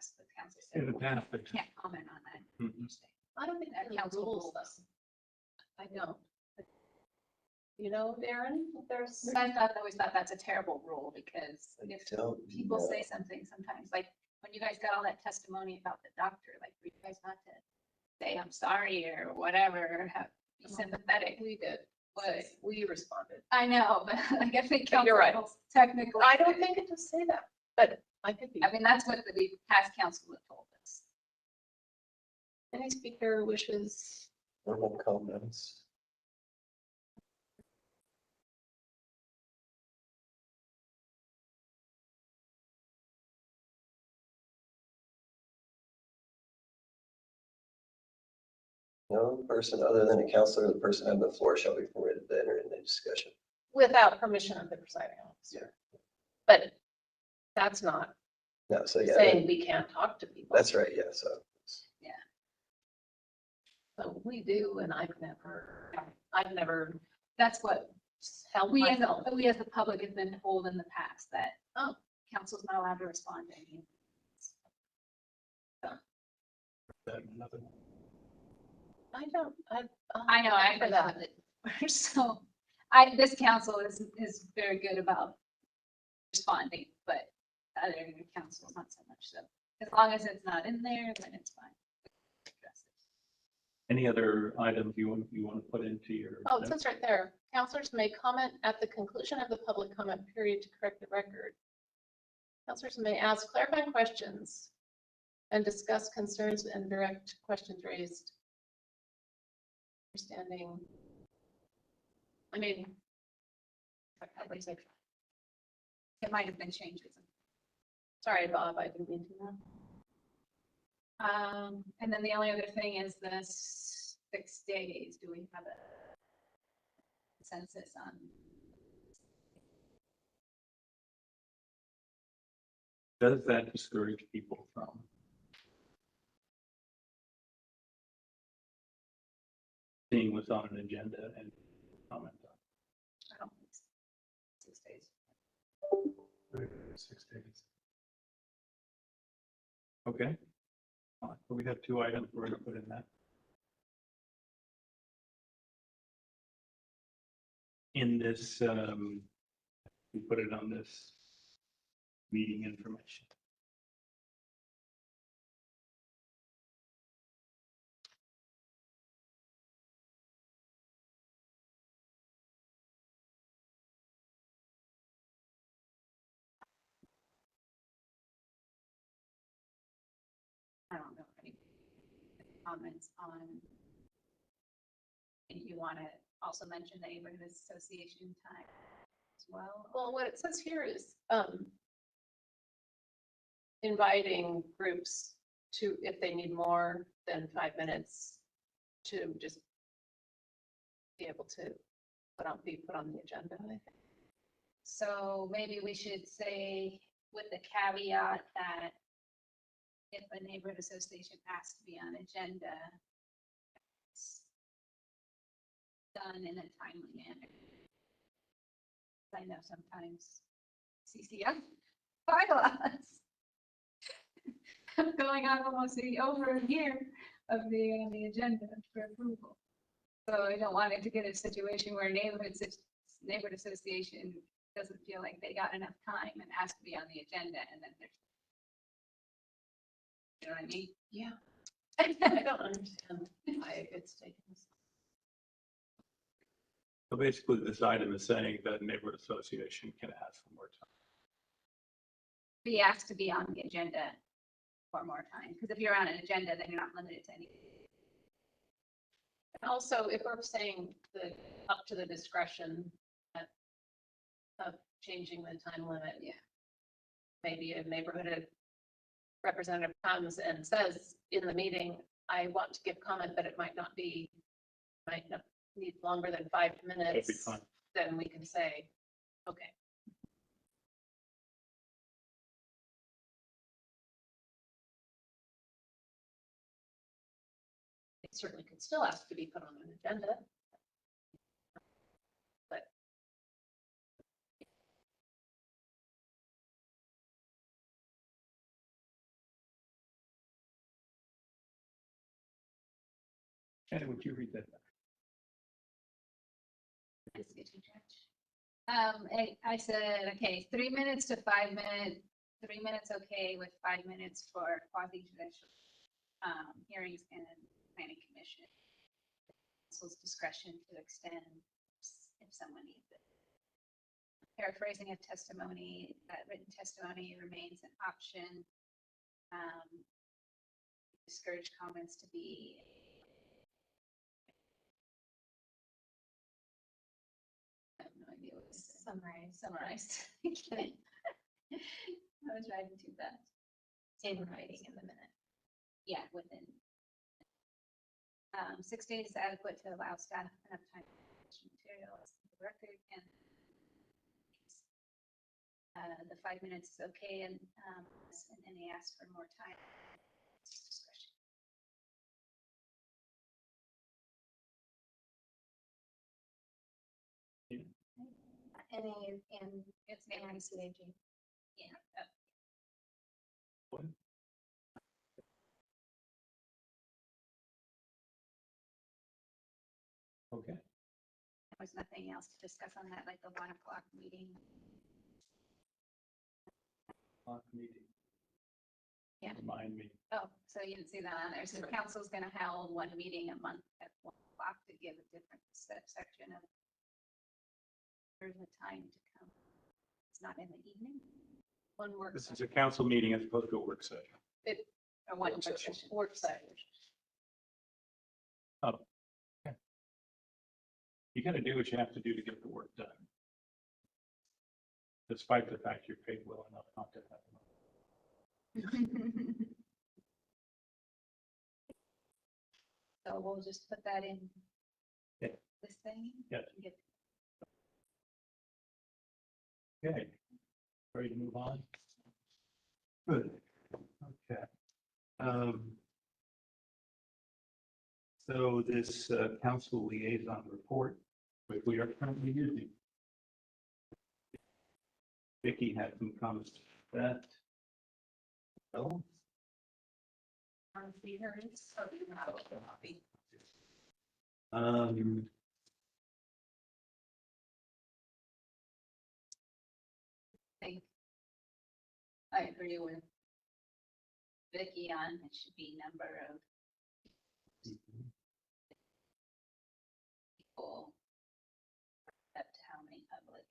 past, the council said, In the past, "We can't comment on that. Mhm. I don't think That that council rules rules. them. I don't. You know, Darren, if there's, I always thought that's a terrible rule because I if don't people know. say something sometimes, like when you guys got all that testimony about the doctor, like for you guys not to say, I'm sorry or whatever, be sympathetic. we did, Was, we responded. I know, but like I think But you're right. council technically. I don't think it does say that, but I could be. I mean, that's what the past council have told us. Any speaker wishes, Verbal comments. No person other than a counselor or the person on the floor shall be permitted to enter in the discussion. without permission of the presiding officer. But that's not No, so yeah, saying we can't talk to people. that's right, yeah, so. So we do, and I've never That's what held we as, myself. we as the public have been told in the past that, Oh. council's not allowed to respond to anything. Another one. I don't, I know, I for forgot that. it. So, this council is very good about responding, but other councils not so much so. As long as it's not in there, then it's fine. Any other items you want to put into your? Oh, it says right there, counselors may comment at the conclusion of the public comment period to correct the record. Counselors may ask clarifying questions and discuss concerns and direct questions raised. Understanding. I mean, It might have been changes. sorry, Bob, I didn't mean to. And then the only other thing is the 6 days. Do we have a consensus on? Does that discourage people from? Seeing what's on an agenda and comment on? I don't think so. 6 days. 6 days. Okay. So we have 2 items we're going to put in that. In this, we put it on this meeting information. I don't know any comments on. And you want to also mention the neighborhood association time as well? Well, what it says here is, inviting groups to, if they need more than 5 minutes, to just be able to be put on the agenda, I think. So maybe we should say with the caveat that if a neighborhood association asks to be on agenda, it's done in a timely manner. I know sometimes CCF bylaws going on almost over a year of being on the agenda for approval. So I don't want it to get a situation where neighborhood association doesn't feel like they got enough time and ask to be on the agenda and then there's. You know what I mean? Yeah. I don't understand why it's taken this. So basically, this item is saying that neighborhood association can ask for more time. Be asked to be on the agenda for more time, because if you're on an agenda, then you're not limited to any. And also, if we're saying the, up to the discretion of changing the time limit. Yeah. Maybe a neighborhood representative comes and says in the meeting, I want to give comment, but it might not need longer than 5 minutes. That'd be fine. Then we can say, okay. It certainly could still ask to be put on an agenda. Shannon, would you read that? I said, okay, 3 minutes to 5 minutes, 3 minutes, okay, with 5 minutes for quasi-judicial hearings and planning commission. Council's discretion to extend if someone needs it. Paraphrasing of testimony, that written testimony remains an option. Discourage comments to be. I have no idea what this is. Summarized. Okay. I was driving too fast. In writing in the minute. Yeah, within. 6 days is adequate to allow staff enough time to finish materials, the record, and the 5 minutes is okay, and then he asked for more time. Discretion. And It's maybe CAG. yeah. Okay. There was nothing else to discuss on that, like the 1 o'clock meeting. Meeting. Yeah. Remind me. Oh, so you didn't see that on there. So the council's gonna hold one meeting a month at 1 o'clock to give a different section of. There's a time to come. It's not in the evening. One work. This is a council meeting as opposed to a work session. Or one Work session. work session. You gotta do what you have to do to get the work done. Despite the fact you're paid well enough not to have them. So we'll just put that in. Yeah. This thing. Yes. Get- Okay, ready to move on? Good, okay. So this council liaison report, which we are currently using. Vicky had some comments to that. No? think I agree with Vicky on it should be number of people up to how many public.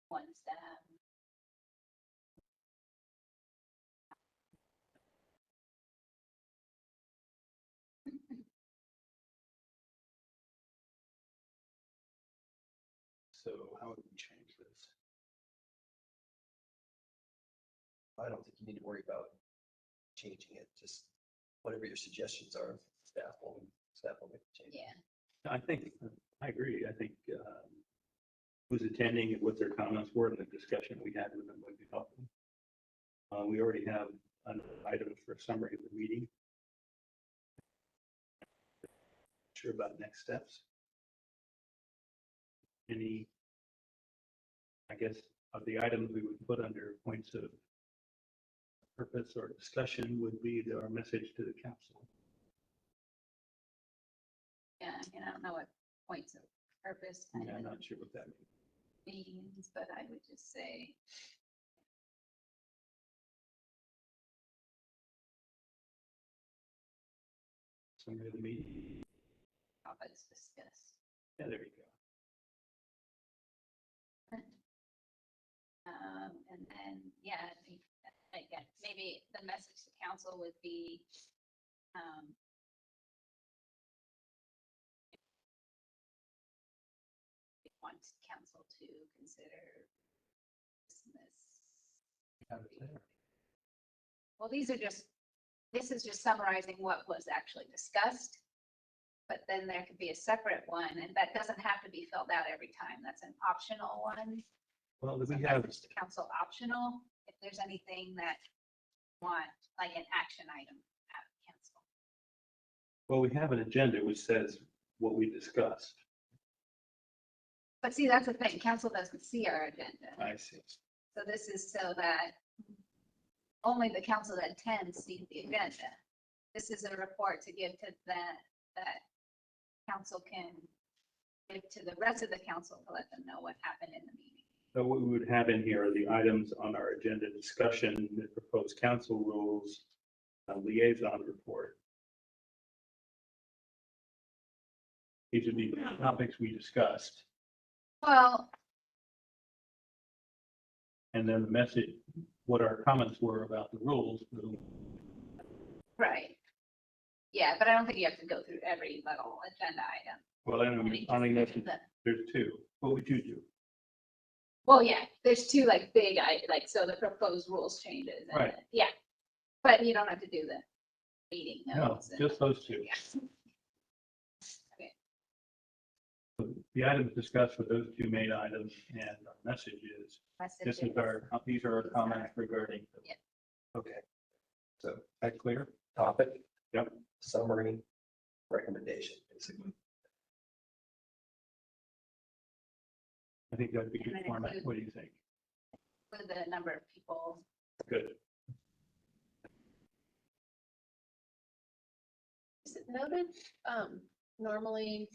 One staff. So how would we change this? I don't think you need to worry about changing it, just whatever your suggestions are, staff will make the change. Yeah. I think, I agree. I think who's attending and what their comments were and the discussion we had with them would be helpful. We already have an item for a summary of the meeting. Sure about next steps. Any, I guess, of the items we would put under points of purpose or discussion would be our message to the council. Yeah, I mean, I don't know what points of purpose I'm not sure what that means. means, but I would just say. Summary of the meeting. Topics discussed. Yeah, there you go. And then, yeah, I guess maybe the message to council would be, wants council to consider dismiss. Well, this is just summarizing what was actually discussed. But then there could be a separate one, and that doesn't have to be filled out every time. That's an optional one. Well, we So have, message to council optional, if there's anything that you want, like an action item at council. well, we have an agenda which says what we discussed. But see, that's the thing, council doesn't see our agenda. I see. So this is so that only the council that attends sees the agenda. This is a report to give to that council can give to the rest of the council to let them know what happened in the meeting. So what we would have in here are the items on our agenda: discussion, the proposed council rules, liaison report. These are the topics we discussed, Well, and then the message, what our comments were about the rules. right. Yeah, but I don't think you have to go through every little agenda item. Well, I I mean, only just know the- there's two. What would you do? Well, yeah, there's two like big, so the proposed rules changes. and Right. Yeah, but you don't have to do the meeting No, notes. and- just those two. Yeah. The items discussed were those two main items, and our message is, this is these are our comments regarding. Yeah. Okay. So That clear? topic. Yep. Summary, recommendation, basically. I think that'd be And good then format. include- What do you think? With the number of people. Good. Is it noted, normally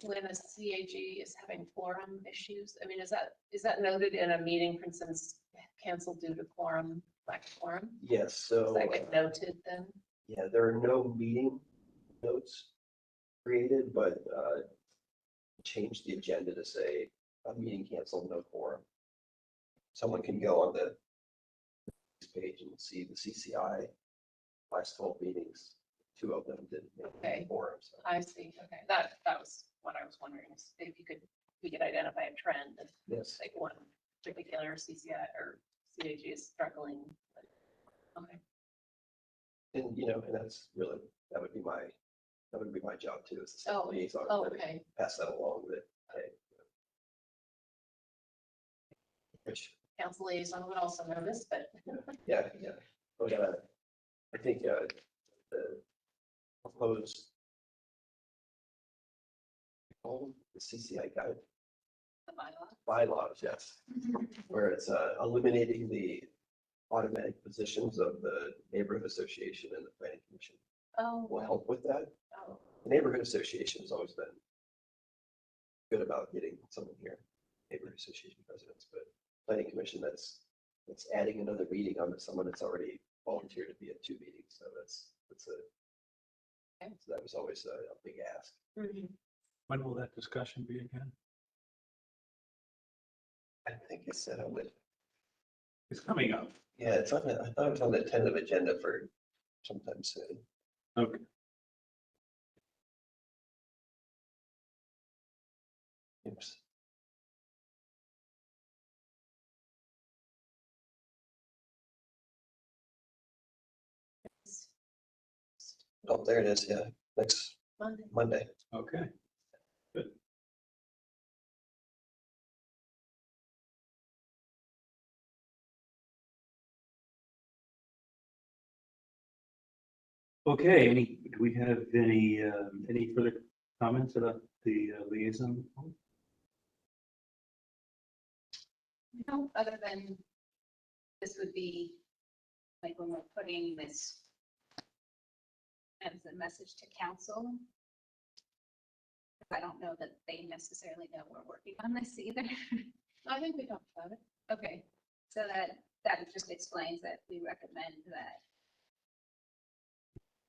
when a CAG is having quorum issues, I mean, is that noted in a meeting, for instance, canceled due to quorum, lack of quorum? Yes, so. Does that get noted then? Yeah, there are no meeting notes created, but change the agenda to say a meeting canceled, no quorum. Someone can go on the page and see the CCI last 12 meetings. 2 of them didn't make Okay. quorum. So I see, okay, that was what I was wondering, is if we could identify a trend, if yes, like one particular CCI or CAG is struggling. Okay, and and that's really, that would be my job too, is to oh, liaison, okay, pass that along that, hey. Which, council liaison would also notice, but yeah. But I think the proposed the CCI guide the bylaw. bylaws, yes, where it's eliminating the automatic positions of the neighborhood association and the planning commission Oh, will help with that. oh, The neighborhood association has always been good about getting someone here, neighborhood association presidents, but planning commission, that's adding another meeting on someone that's already volunteered to be at 2 meetings, so that's Okay. so that was always a big ask. mhm. When will that discussion be again? I think I said on the, It's coming up. yeah, it's on the, I thought it was on the tentative agenda for sometime soon. Okay. Oops. Oh, there it is, yeah, next Monday. Monday. Okay. Good. Okay, do we have any further comments about the liaison? No, other than this would be like when we're putting this as a message to council. I don't know that they necessarily know we're working on this either. I think we talked about it. Okay, so that just explains that we recommend that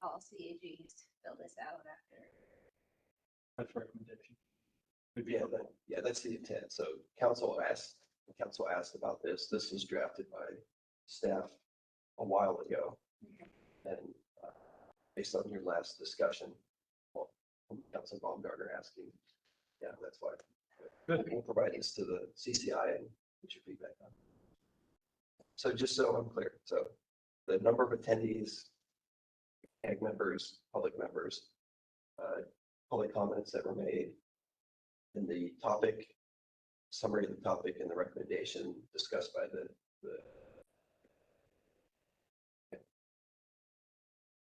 all CAGs fill this out after. That's recommendation. Yeah, that's the intent. So council asked about this. This was drafted by staff a while ago. And based on your last discussion, well, Council Baumgartner asking, yeah, that's why. Good. We'll provide this to the CCI and get your feedback on. So just so I'm clear, so the number of attendees, CAG members, public comments that were made, and the topic, summary of the topic and the recommendation discussed by the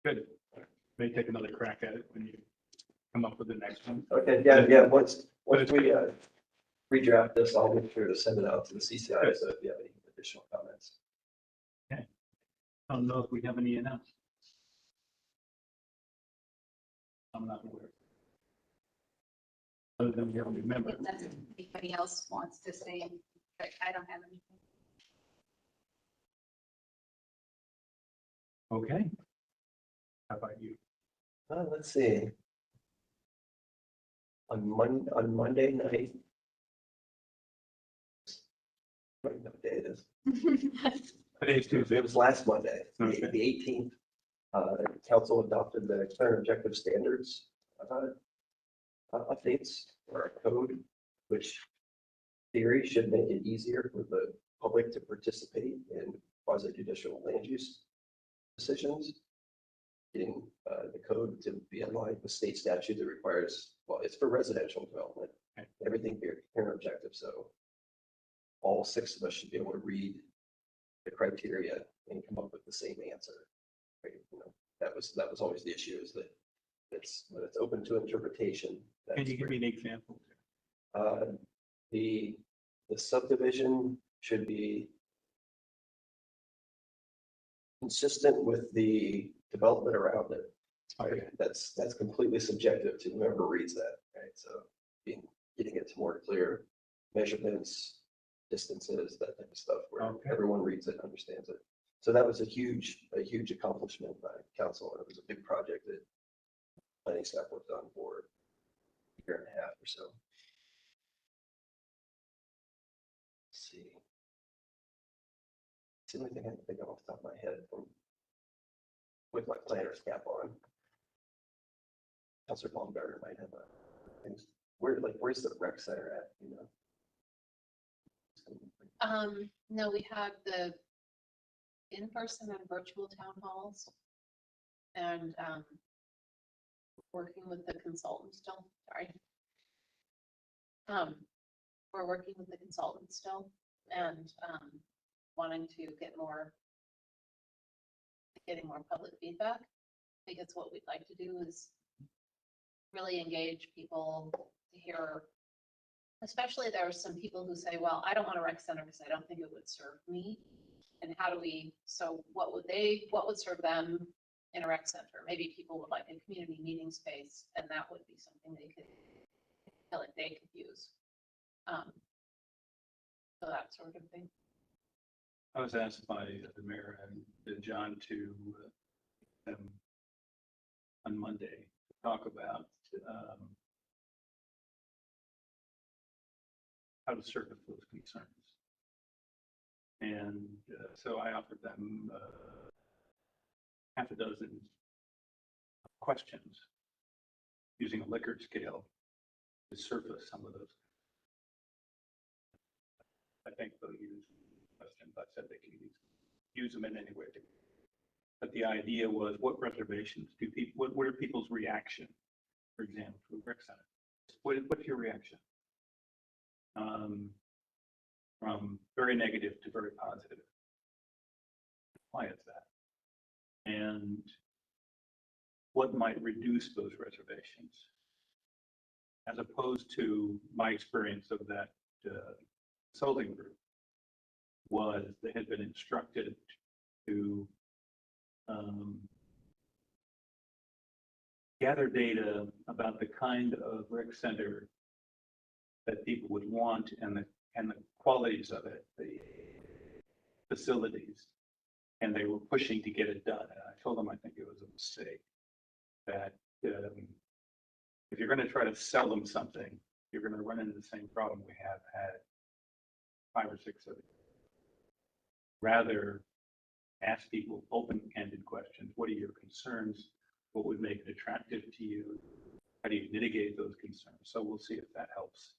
Good. May take another crack at it when you come up with the next one. Okay, yeah, once we redraft this, I'll make sure to send it out to the CCI, so if you have any additional comments. I don't know if we have any announcements. I'm not aware. Other than we have a member. Unless anybody else wants to say, but I don't have anything. Okay. How about you? Let's see. On Monday night. I don't know what day it is. Today's Tuesday. It was last Monday, Okay. the 18th. Council adopted the clear and objective standards updates for our code, which theory should make it easier for the public to participate in quasi judicial land use decisions. Getting the code to be in line with state statute that requires, well, it's for residential development, everything here, clear and objective. So all 6 of us should be able to read the criteria and come up with the same answer. Right? You know, that was always the issue, is that when it's open to interpretation. Can you give me an example? The subdivision should be consistent with the development around it. Okay. That's completely subjective to whoever reads that, right? So getting it to more clear measurements, distances, that type of stuff, where Okay. everyone reads it, understands it. So that was a huge accomplishment by council, and it was a big project that planning staff worked on for a year and a half or so. Let's see. It's the only thing I can think of off the top of my head from with my planner's cap on. Councilor Baumgartner might have things. Where's the rec center at, you know? No, we had the in-person and virtual town halls. And, working with the consultant still, sorry. We're working with the consultant still and, wanting to getting more public feedback. Because what we'd like to do is really engage people to hear. Especially there are some people who say, well, I don't want a rec center because I don't think it would serve me. And how do we, so what would serve them in a rec center? Maybe people would like a community meeting space, and that would be something they could feel like they could use. So that sort of thing. I was asked by the mayor and John to on Monday to talk about how to surface those concerns. And so I offered them half a dozen questions using a Likert scale to surface some of those. I think they'll use questions. I said they can use them in any way. But the idea was, what reservations do people, what are people's reaction, for example, to a rec center? What's your reaction? From very negative to very positive. Why is that? And what might reduce those reservations? As opposed to my experience of that consulting group was they had been instructed to gather data about the kind of rec center that people would want and the qualities of it, the facilities, and they were pushing to get it done. And I told them I think it was a mistake, that if you're going to try to sell them something, you're going to run into the same problem we have had 5 or 6 of it. Rather, ask people open-ended questions. What are your concerns? What would make it attractive to you? How do you mitigate those concerns? So we'll see if that helps.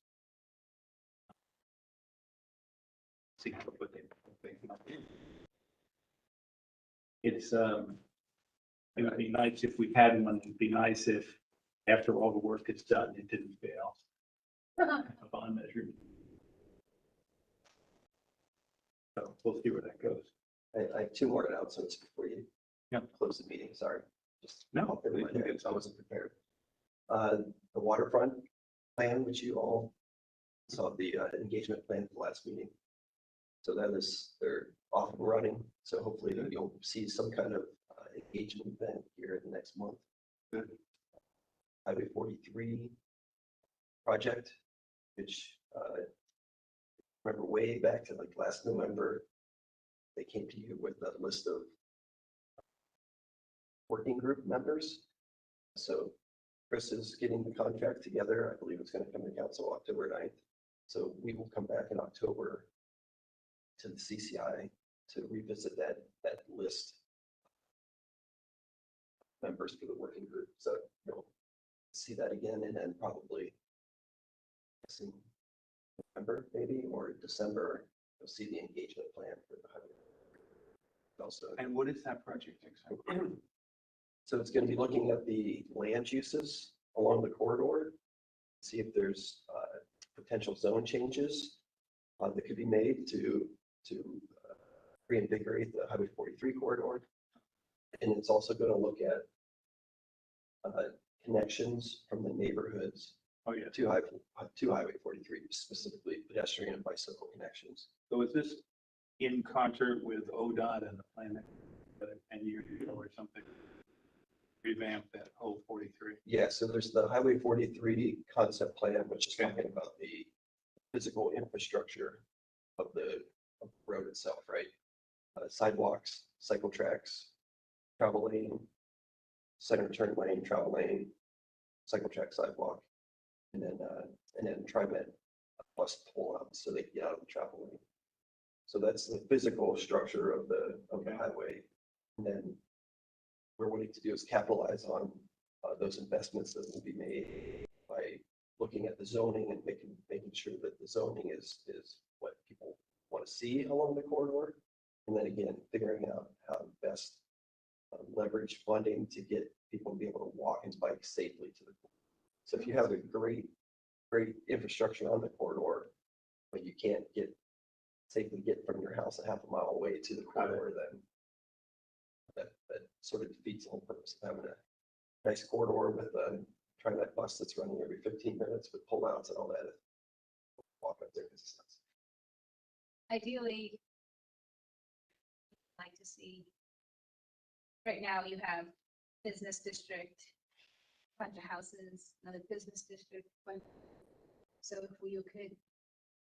See what they it's it would be nice if we had one. It'd be nice if after all the work is done, it didn't fail. A bond measure. So we'll see where that goes. I have 2 more announcements before you close the meeting. Sorry. Just No, I wasn't prepared. The waterfront plan, which you all saw the engagement plan for the last meeting. So that is, they're off and running. So hopefully you'll see some kind of engagement event here in the next month. Good. Highway 43 project, which remember way back to like last November, they came to you with a list of working group members. So Chris is getting the contract together. I believe it's going to come to council October 9th. So we will come back in October to the CCI to revisit that list of members for the working group. So you'll see that again, and then probably in November maybe, or December, you'll see the engagement plan for the highway. Also, And what is that project exactly? so it's going to be looking at the land uses along the corridor, see if there's potential zone changes that could be made to reinvigorate the Highway 43 corridor. And it's also going to look at connections from the neighborhoods Oh, yeah. to Highway 43, specifically pedestrian and bicycle connections. So is this in concert with ODOT and the plan and years ago or something? Revamp that whole 43? Yeah, so there's the Highway 43 concept plan, which is talking about the physical infrastructure of the road itself, right? Sidewalks, cycle tracks, travel lane, center turn lane, travel lane, cycle track, sidewalk, and then TriMet bus pull out so they can get out of the travel lane. So that's the physical structure of the highway. And then we're wanting to do is capitalize on those investments that will be made by looking at the zoning and making sure that the zoning is what people want to see along the corridor. And then again, figuring out how to best leverage funding to get people to be able to walk and bike safely to the corridor. So if you have a great infrastructure on the corridor, but you can't safely get from your house a half a mile away to the corridor, then that sort of defeats the whole purpose of having a nice corridor with a TriMet bus that's running every 15 minutes with pullouts and all that. Walk up there because it's nuts. Ideally, I'd like to see, right now you have business district, bunch of houses, another business district. So if you could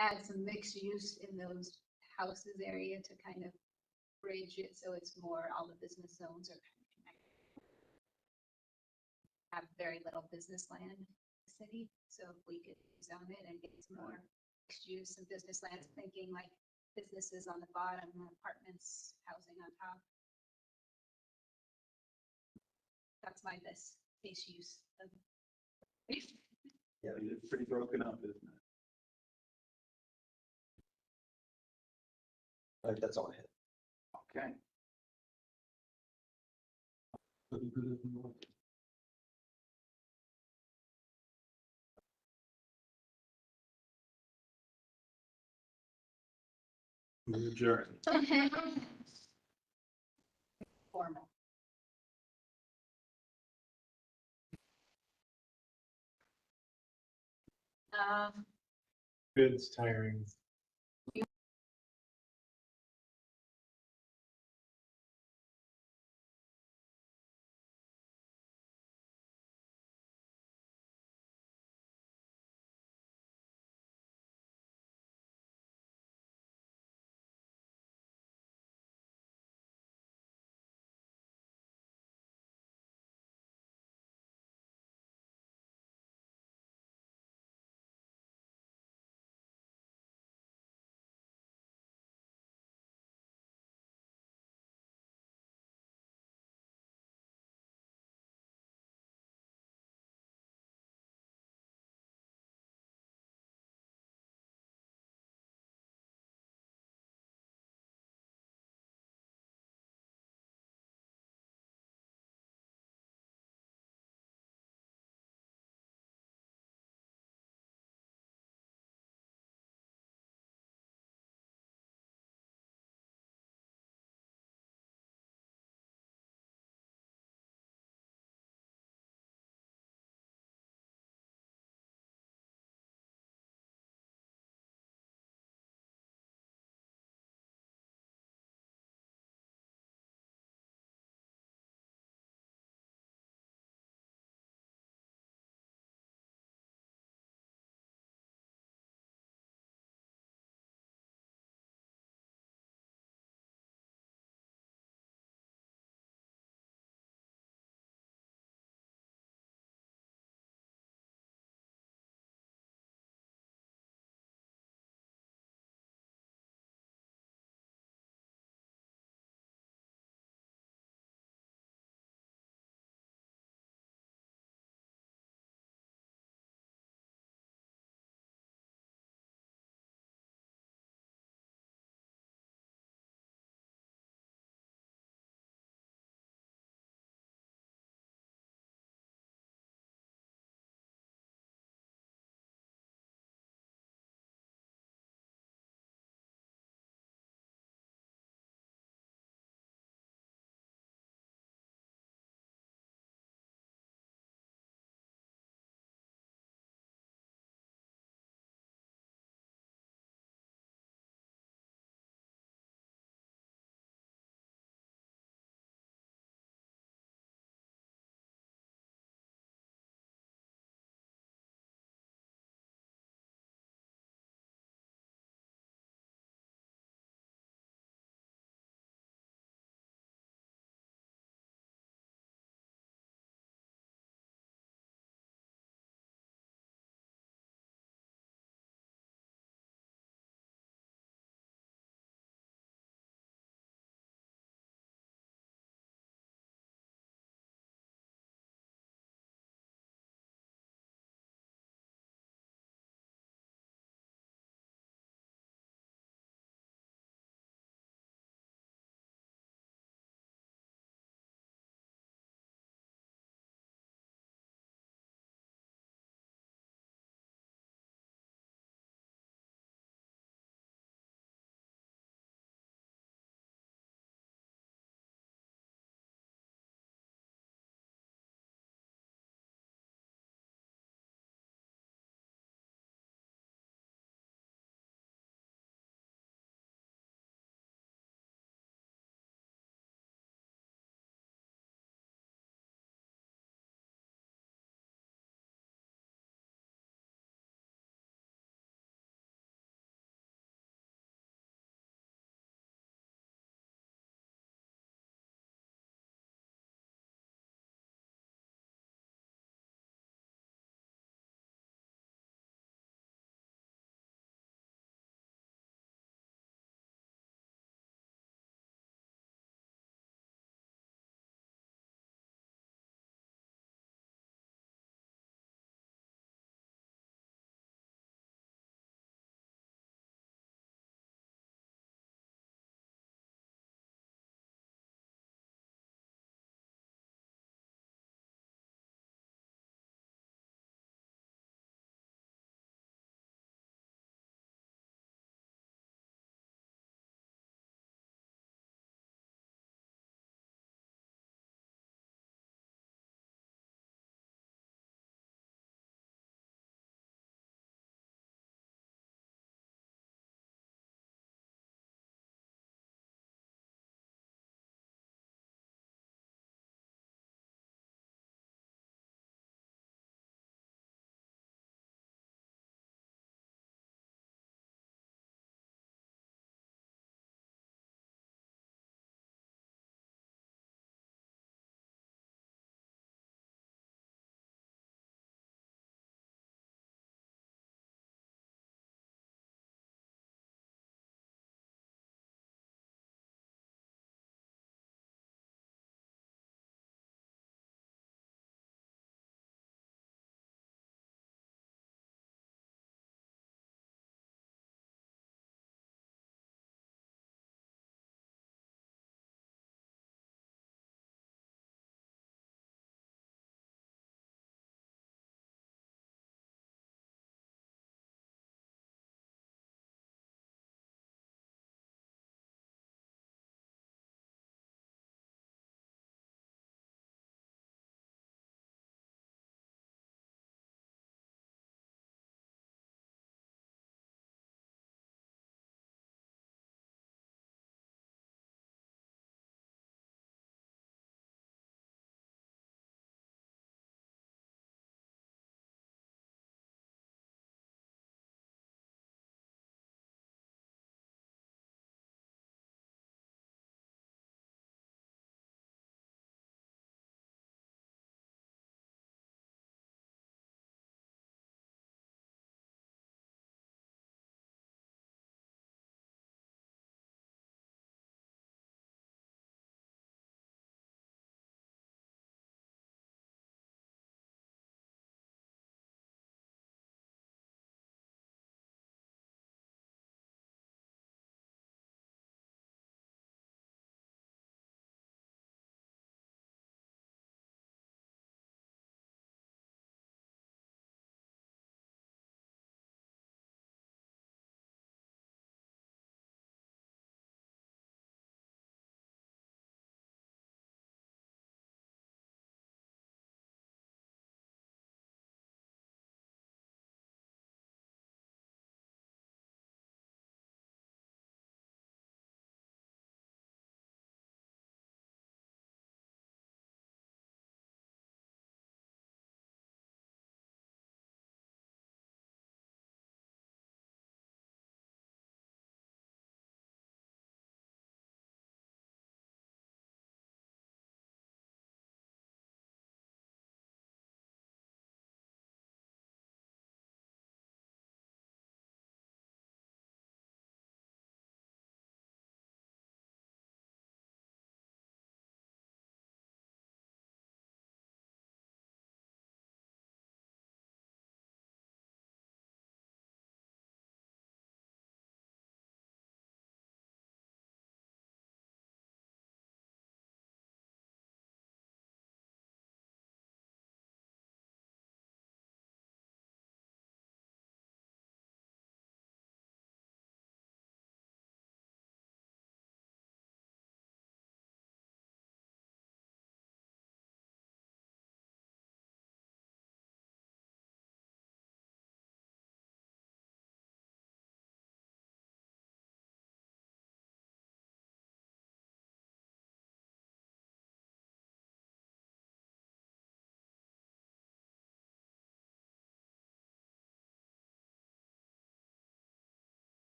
add some mixed use in those houses area to kind of bridge it so it's more, all the business zones are kind of connected. Have very little business land in the city, so if we could zone it and get some more mixed use and business lands, thinking like businesses on the bottom, apartments, housing on top. That's my best case use of. Yeah, It's pretty broken up, isn't it? that's all I had. Okay. Adjourn. Formal. Good, it's tiring.